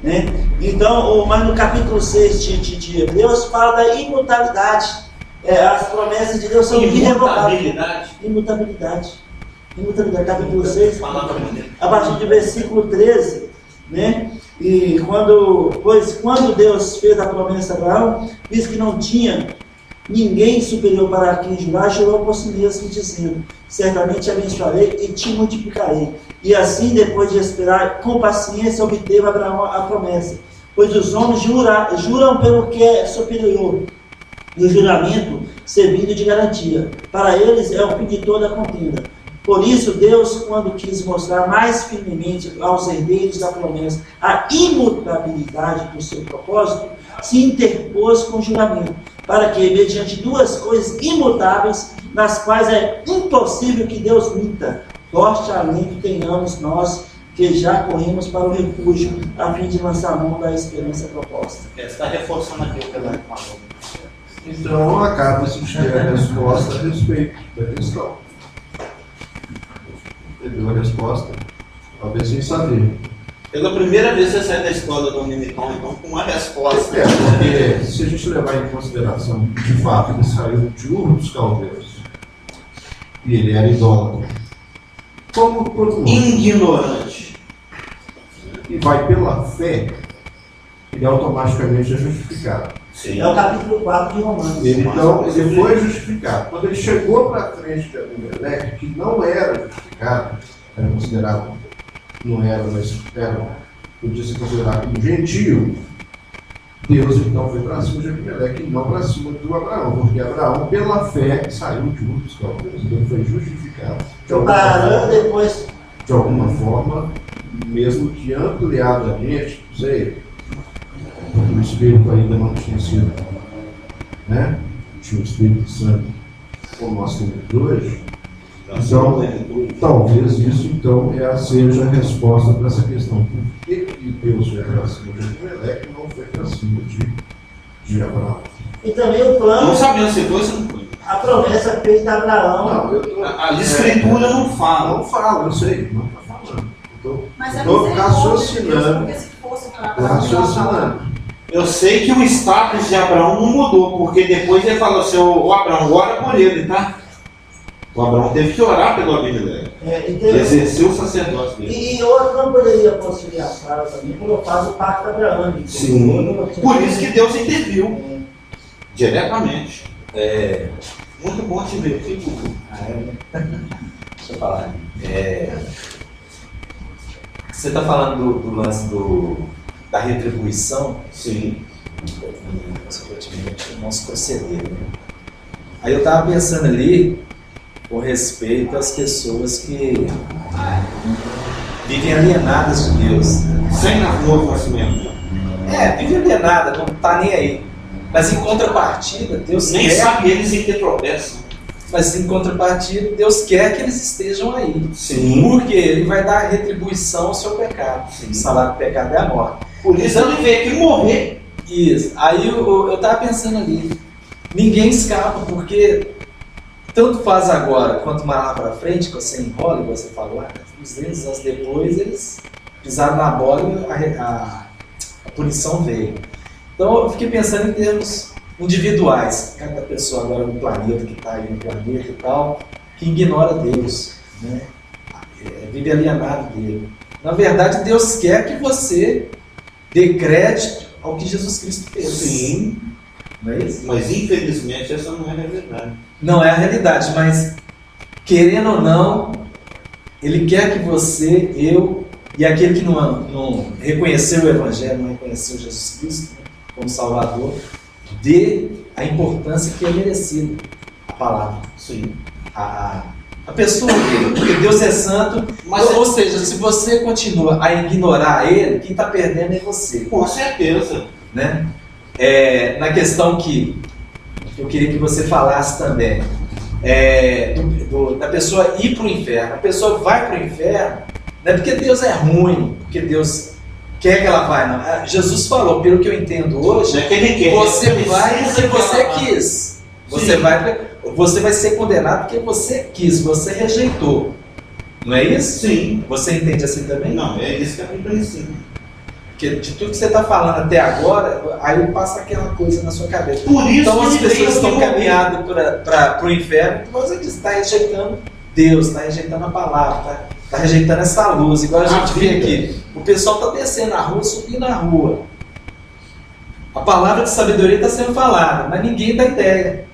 Né? Então, mas no capítulo 6 de Hebreus fala da imutabilidade. As promessas de Deus são irrevogáveis. Imutabilidade. Capítulo 6, a partir do versículo 13, né? E quando Deus fez a promessa a Abraão, diz que não tinha ninguém superior para quem jurar, jurou por si mesmo, dizendo: certamente abençoarei e te multiplicarei. E assim, depois de esperar com paciência, obteve Abraão a promessa. Pois os homens juram pelo que é superior, e o juramento servindo de garantia. Para eles é o fim de toda a contenda. Por isso, Deus, quando quis mostrar mais firmemente aos herdeiros da promessa a imutabilidade do seu propósito, se interpôs com o juramento, para que, mediante duas coisas imutáveis, nas quais é impossível que Deus minta, forte alento tenhamos nós, que já corremos para o refúgio, a fim de lançar mão da esperança proposta. Você está reforçando aqui o que ela falou. Então, acaba-se de ter a resposta a respeito da questão. Entendeu a resposta? Talvez sem saber. Pela primeira vez você sai da escola do Unimitão, então, com uma resposta. Porque se a gente levar em consideração que, de fato, ele saiu de Ur dos Caldeus e ele era idólatra, como todo mundo, Ignorante. e vai pela fé, ele automaticamente é justificado. Sim. É o capítulo 4 de Romanos. Então, ele foi justificado. Quando ele chegou para frente de Abimeleque, que não era justificado, era considerado, não era, mas era, podia ser considerado um gentio, Deus então foi para cima de Abimeleque e não para cima do Abraão, porque Abraão, pela fé, saiu de Ur dos Caldeus, então ele foi justificado. De alguma forma, mesmo que ampliadamente, não sei, porque o Espírito ainda não tinha sido, né? Tinha o Espírito Santo como nós temos hoje. Então, talvez isso então seja a resposta para essa questão. Por que Deus foi para cima de Abimeleque e não foi para cima de Abraão? E também o plano. Não sabendo se foi ou se não foi. A promessa feita a Abraão. A escritura não fala. Não fala, eu sei, não está falando. Mas é Estou raciocinando. porque se fosse para Estou raciocinando. Eu sei que o status de Abraão não mudou, porque depois ele falou assim: o Abraão, ora por ele, tá? O Abraão teve que orar pelo Abimeleque. Exerceu o sacerdócio dele. E outro não poderia possuir a Sara também, por causa do pacto abraâmico. Sim. Por isso que Deus interviu. Diretamente. Muito bom te ver, fico. Deixa eu falar. Você está falando do lance da retribuição? Sim. Consequentemente, o nosso proceder. Né? Aí eu estava pensando ali com respeito às pessoas que vivem alienadas de Deus. Sem novo nascimento. Vive alienada, não está nem aí. Mas em contrapartida, Deus Nem quer. sabe eles em que tropeçam. Mas em contrapartida, Deus quer que eles estejam aí. Sim. Porque Ele vai dar retribuição ao seu pecado. Sim. O salário do pecado é a morte. Por isso ele veio aqui morrer. Isso. Aí eu estava pensando ali, ninguém escapa, porque tanto faz agora quanto mais lá para frente, que você enrola, igual você falou, uns 10 anos depois eles pisaram na bola e a punição veio. Então eu fiquei pensando em termos individuais, cada pessoa agora no planeta, que está aí no planeta e tal, que ignora Deus, né? Vive alienado dele. Na verdade, Deus quer que você dê crédito ao que Jesus Cristo fez. Sim. Não é isso? Mas infelizmente essa não é a realidade. Não é a realidade, mas querendo ou não, Ele quer que você, eu e aquele que não reconheceu o Evangelho, não reconheceu Jesus Cristo como Salvador, dê a importância que é merecida a palavra. Sim. A pessoa dele, porque Deus é santo. Ou seja, se você continua a ignorar ele, quem está perdendo é você. Com certeza. Né? Na questão que eu queria que você falasse também, da pessoa ir para o inferno. A pessoa vai para o inferno, não é porque Deus é ruim, porque Deus quer que ela vá, não. Jesus falou, pelo que eu entendo hoje, é que ele quer, você vai porque você quis. Você vai ser condenado porque você quis, você rejeitou. Não é isso? Sim. Você entende assim também? Não, é isso que eu compreendo. Porque de tudo que você está falando até agora, aí passa aquela coisa na sua cabeça. Por isso então as pessoas estão caminhando para o inferno, porque você está rejeitando Deus, está rejeitando a palavra, está rejeitando essa luz. Igual a gente vê aqui, o pessoal está descendo a rua, subindo a rua. A palavra de sabedoria está sendo falada, mas ninguém dá ideia.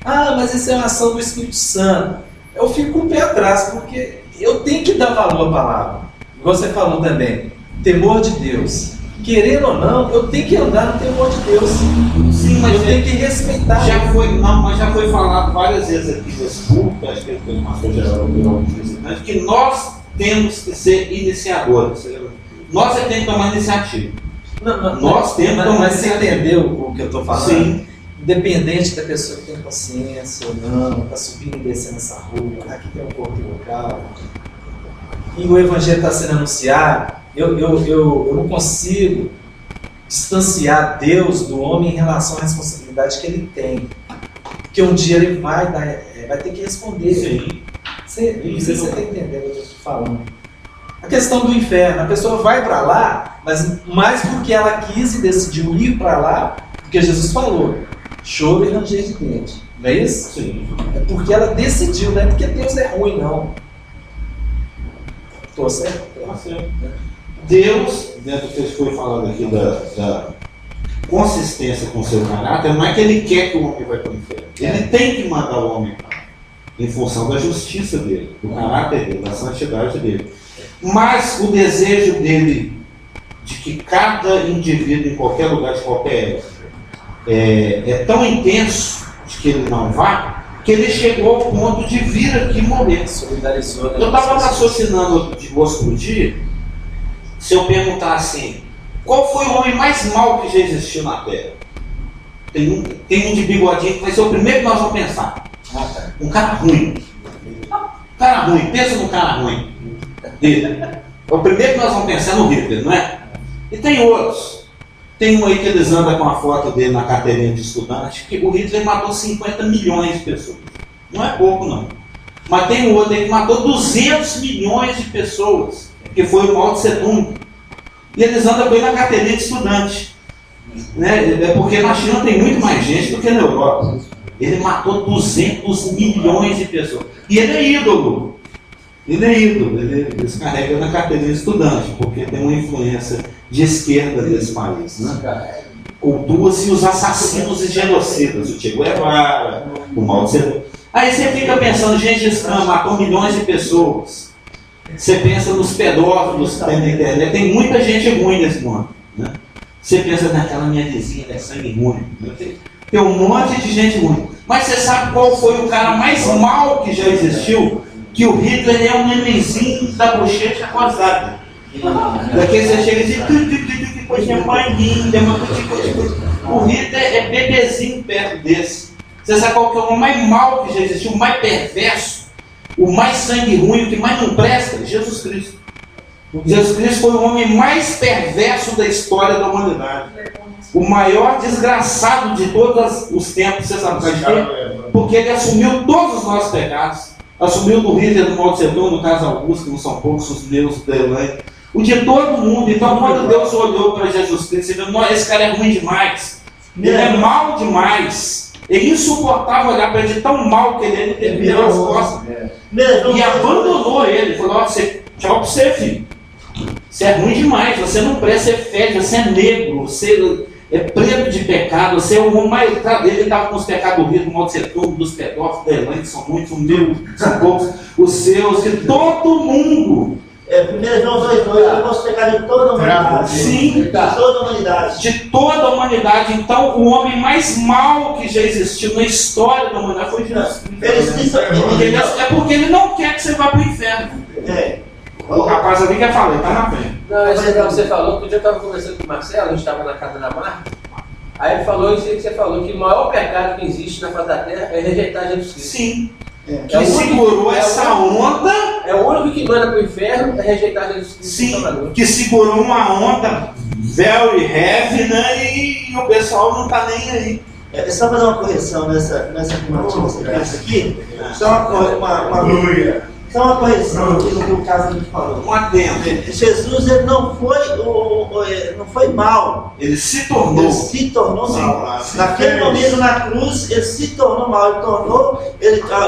Ah, mas isso é uma ação do Espírito Santo. Eu fico com o pé atrás, porque eu tenho que dar valor à palavra. Igual você falou também, temor de Deus. Querendo ou não, eu tenho que andar no temor de Deus. Sim, mas eu tenho que respeitar. Mas já foi falado várias vezes aqui nesse culto, acho que foi o pastor Geraldo que nós temos que ser iniciadores. Nós é que temos que tomar iniciativa. Nós temos que tomar Mas você entendeu o que eu estou falando? Sim. Independente da pessoa que tem consciência ou não, está subindo e descendo essa rua, aqui tem um corpo local, e o evangelho está sendo anunciado, eu não consigo distanciar Deus do homem em relação à responsabilidade que ele tem. Porque um dia ele vai ter que responder. Sim. Não sei se você está entendendo o que eu estou falando. A questão do inferno, a pessoa vai para lá, mas mais porque ela quis e decidiu ir para lá, porque Jesus falou, choro e ranger de dente. Não é isso? Sim. É porque ela decidiu, não é porque Deus é ruim, não. Estou certo? Tá certo. Deus, dentro do que foi falado aqui da consistência com o seu caráter, não é que ele quer que o homem vá para o inferno. Ele tem que mandar o homem para lá, em função da justiça dele, do caráter dele, da santidade dele. Mas o desejo dele de que cada indivíduo em qualquer lugar, de qualquer época, é tão intenso de que ele não vá, que ele chegou ao ponto de vir aqui morrer. Solidarizou, né? Eu estava raciocinando de outro dia, se eu perguntar assim, qual foi o homem mais mau que já existiu na Terra? Tem um de bigodinho que vai ser o primeiro que nós vamos pensar. Um cara ruim. Cara ruim, pensa no cara ruim. O primeiro que nós vamos pensar é no Hitler, não é? E tem outros. Tem um aí que eles andam com a foto dele na carteirinha de estudante, que o Hitler matou 50 milhões de pessoas. Não é pouco, não. Mas tem um outro aí que matou 200 milhões de pessoas, que foi o Mao Tse Tung. E eles andam com ele na carteirinha de estudante. Né? É porque na China tem muito mais gente do que na Europa. Ele matou 200 milhões de pessoas. E ele é ídolo. Ele descarrega na carteirinha de estudante, porque tem uma influência de esquerda desse país. Né? Cultua-se os assassinos e genocidas, o Che Guevara, o Mao Tse Tung. Aí você fica pensando, Gengis Khan matou milhões de pessoas. Você pensa nos pedófilos que tem na internet, tem muita gente ruim nesse mundo. Né? Você pensa naquela minha vizinha, é sangue ruim. Tem um monte de gente ruim. Mas você sabe qual foi o cara mais mau que já existiu? Que o Hitler é um nenenzinho da bochecha rosada. Daqui você chega e diz, que coisa mais linda, o Hitler é bebezinho perto desse. Você sabe qual que é o mais mau que já existiu, o mais perverso, o mais sangue ruim, o que mais não presta? Jesus Cristo. Jesus Cristo foi o homem mais perverso da história da humanidade. O maior desgraçado de todos os tempos, você sabe por quê? Porque ele assumiu todos os nossos pecados. Assumiu do Hitler, do Mao Tse Tung, no caso Augusto, que não são poucos, os meus, da Elaine. O de todo mundo. Então, quando Deus olhou para Jesus Cristo, ele viu, esse cara é ruim demais. Ele é mau demais. É insuportável olhar para ele, tão mal que ele virou as costas. E abandonou ele. Falou, tchau para você, filho. Você é ruim demais, você não presta, você fede, você é negro, você é preto de pecado, você é o homem mais... Ele estava com os pecados do Mao Tse Tung, dos pedófilos da Elaine, que são muitos, os meus, são poucos, os seus, que todo mundo 1 João 2,2, eu posso pecar de toda a humanidade. Sim, De toda a humanidade. de toda a humanidade. Então, o homem mais mau que já existiu na história da humanidade foi Jesus. Entendeu? É porque ele não quer que você vá para o inferno. O rapaz ali quer falar, ele está na frente. Não, isso que você falou, outro dia eu estava conversando com o Marcelo, a gente estava na casa da Marta, aí ele falou isso aí que você falou, que o maior pecado que existe na face da terra é rejeitar Jesus Cristo. Sim. Que segurou essa onda. É o único que manda para o inferno é rejeitar Jesus Cristo. Sim, que segurou uma onda very heavy, né? E o pessoal não está nem aí. Só fazer uma correção nessa afirmativa aqui. Só uma correção aqui no que o Carlos falou. Um adendo. Jesus ele não foi mal. Ele se tornou. Ele se tornou mal. Naquele momento na cruz, ele se tornou mal.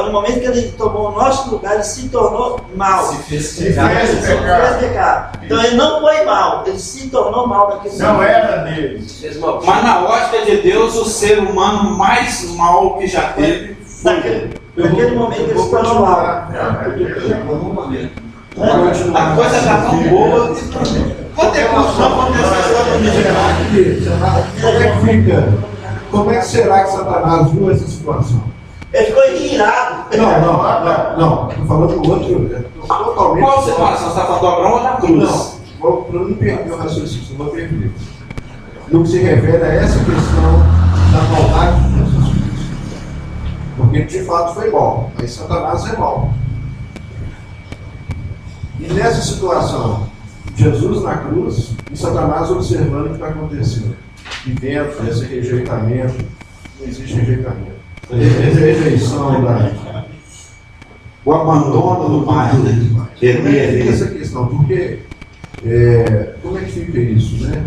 No momento que ele tomou o nosso lugar, ele se tornou mal. Se fez pecado. Então ele não foi mal, ele se tornou mal naquele momento. Não era dele. Mas na ótica de Deus, o ser humano mais mal que já teve. Naquele momento ele se tornou mal. A coisa está tão boa. Quanto é Como é que será que Satanás viu essa situação? Ele ficou irado. Não. Estou falando do outro. Totalmente. Qual situação? Você está falando do Abraão ou da cruz? Não. Para não perder o raciocínio, não vou perder. No que se refere a essa questão da maldade de Jesus Cristo. Porque de fato foi mal, mas Satanás é mal. E nessa situação, Jesus na cruz e Satanás observando o que está acontecendo. E dentro desse rejeitamento, não existe rejeitamento. Rejeição o abandono do pai. Essa questão, porque como é que fica isso, né?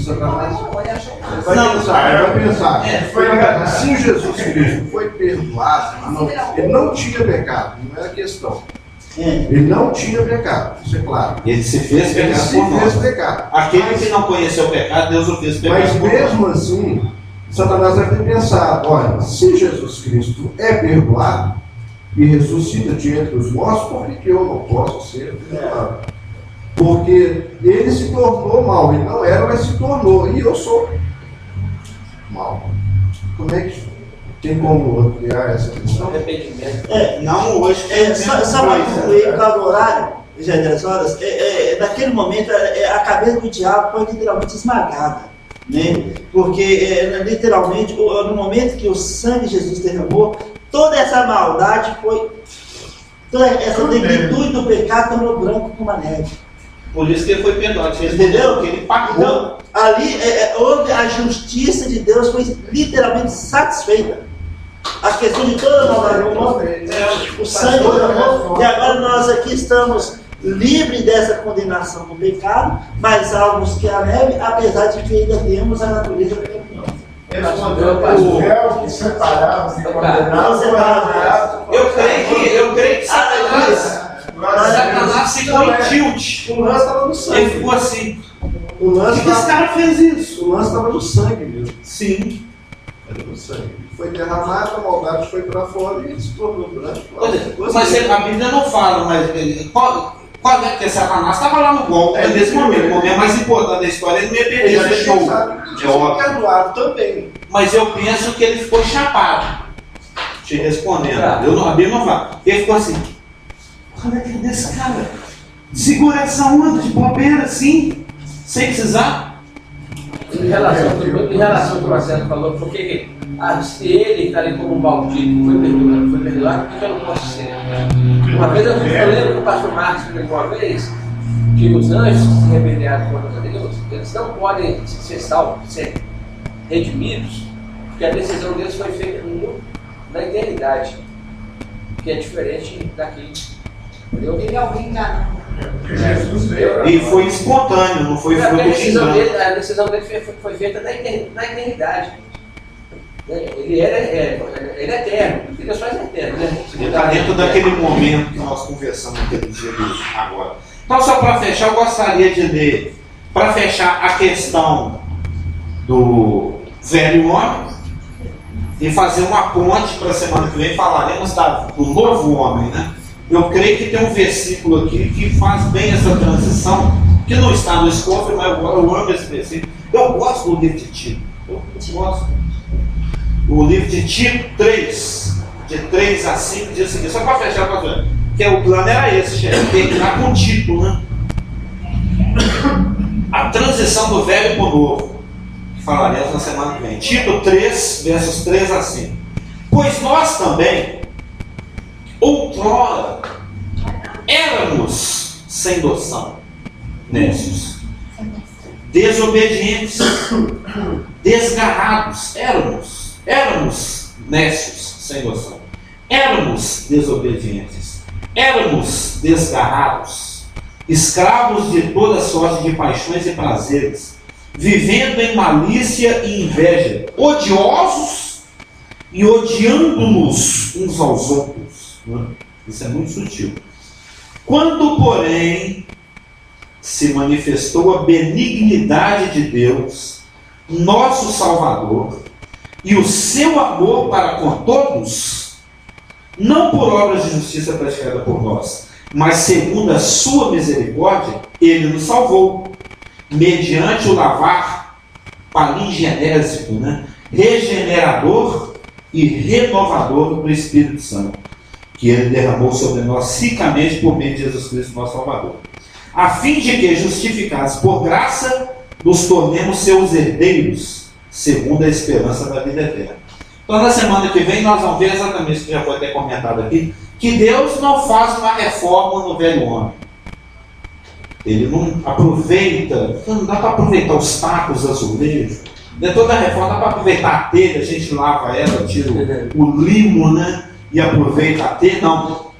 Satanás vai pensar. Se Jesus Cristo foi perdoado, ele não tinha pecado, não era questão. Ele não tinha pecado, isso é claro. Ele se fez pecado. Aquele que não conheceu o pecado, Deus o fez pecado. Mas mesmo assim, Satanás deve ter pensado: olha, se Jesus Cristo é perdoado e ressuscita de entre os mortos, por que eu não posso ser perdoado? Porque ele se tornou mal, ele não era, mas se tornou, e eu sou mal. Como é que tem como ampliar essa questão? Arrependimento. Não hoje. Só para concluir por causa do horário, já é 10 horas, naquele momento a cabeça do diabo foi literalmente esmagada. Né? Porque literalmente, no momento que o sangue de Jesus derramou, toda essa maldade foi, toda essa negritude do pecado tornou branco como a neve. Por isso que ele foi perdoado. Entendeu? Que ele pagou. Então, ali onde a justiça de Deus foi literalmente satisfeita. A questão de toda a maldade, o sangue derramou, e agora nós aqui estamos livres dessa condenação do pecado, mas alvos que a neve, apesar de que ainda temos a natureza pecaminosa. O véu que separava, se condenava. Eu creio que Satanás ficou em tilt. O lance estava no sangue. Ele ficou assim. O lance Por que esse cara fez isso? O lance estava no sangue mesmo. Sim. Era no sangue. Foi derramado, a maldade foi para fora e ele se tornou branco. Mas a Bíblia não fala, mas qual é que Satanás estava lá no golpe nesse momento? O momento mais importante da história, ele não ia perder esse show. É óbvio. Perdoado também. Mas eu penso que ele ficou chapado. Te respondendo. A Bíblia não fala. Ele ficou assim. Qual é que é desse cara? Segura essa onda de bobeira assim, sem precisar. Em relação ao que o Marcelo falou, porque se ele está ali como um maldito, foi perdoado, por que eu não posso ser? Uma vez eu lembro que o pastor Marcos falou uma vez que os anjos que se rebelaram contra Deus, eles não podem ser salvos, ser redimidos, porque a decisão deles foi feita na eternidade, que é diferente daqui. Ele é alguém enganado. E foi espontâneo, não foi fruto de engano. A decisão dele foi feita na eternidade. Ele é eterno, porque Deus faz eterno. Né? Ele está dentro daquele momento que nós conversamos aquele dia agora. Então, só para fechar, eu gostaria de ler, para fechar a questão do velho homem, e fazer uma ponte para a semana que vem, falaremos do novo homem, né? Eu creio que tem um versículo aqui que faz bem essa transição, que não está no escopo, mas eu amo esse versículo. Eu gosto do livro de Tito. Eu gosto. O livro de Tito 3, de 3 a 5, diz o seguinte, só para fechar, pastor, que o plano era esse, gente, terminar com Tito, né? A transição do velho para o novo, que falaremos na semana que vem. Tito 3, versos 3 a 5. Pois nós também, outrora, éramos sem noção, nécios, desobedientes, desgarrados, éramos nécios, sem noção, éramos desobedientes, éramos desgarrados, escravos de toda sorte de paixões e prazeres, vivendo em malícia e inveja, odiosos e odiando-nos uns aos outros. Isso é muito sutil. Quando, porém, se manifestou a benignidade de Deus, nosso Salvador, e o seu amor para com todos, não por obras de justiça praticada por nós, mas segundo a sua misericórdia, ele nos salvou, mediante o lavar palingenésico, regenerador e renovador do Espírito Santo, que ele derramou sobre nós ricamente por meio de Jesus Cristo, nosso Salvador, a fim de que, justificados por graça, nos tornemos seus herdeiros, segundo a esperança da vida eterna. Então, na semana que vem, nós vamos ver exatamente o que já foi até comentado aqui, que Deus não faz uma reforma no velho homem. Ele não aproveita, não dá para aproveitar os tacos, os azulejos, de toda a reforma, dá para aproveitar a telha, a gente lava ela, tira o limo, e aproveita a telha, não.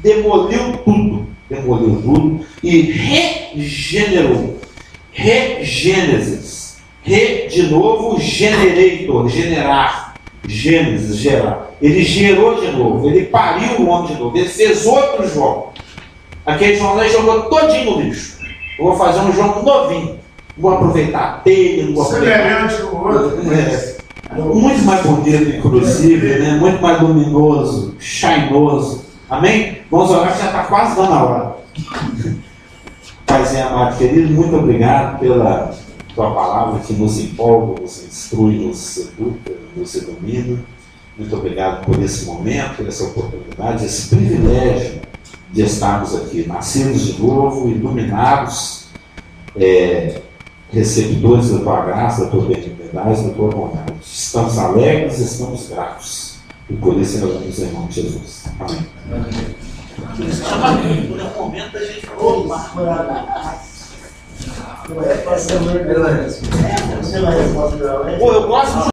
Demoliu tudo e regenerou. Regênesis. De novo, generator, generar. Gênesis, gerar. Ele gerou de novo, ele pariu o homem de novo, ele fez outro João. Aquele João lá jogou todinho no lixo. Eu vou fazer um João novinho. Vou aproveitar a telha, não vou aproveitar. Semelhante com o outro. Muito mais bonito, inclusive, muito mais luminoso, shinoso. Amém? Vamos orar que já está quase dando a hora. Paizinho amado, querido, muito obrigado pela tua palavra que nos empolga, nos instrui, nos educa, nos ilumina. Muito obrigado por esse momento, essa oportunidade, esse privilégio de estarmos aqui, nascidos de novo, iluminados, receptores da tua graça, da tua benignidade, da tua bondade. Estamos alegres, estamos gratos. E por isso oramos em nome de Jesus. Amém. No momento a gente falou, eu gosto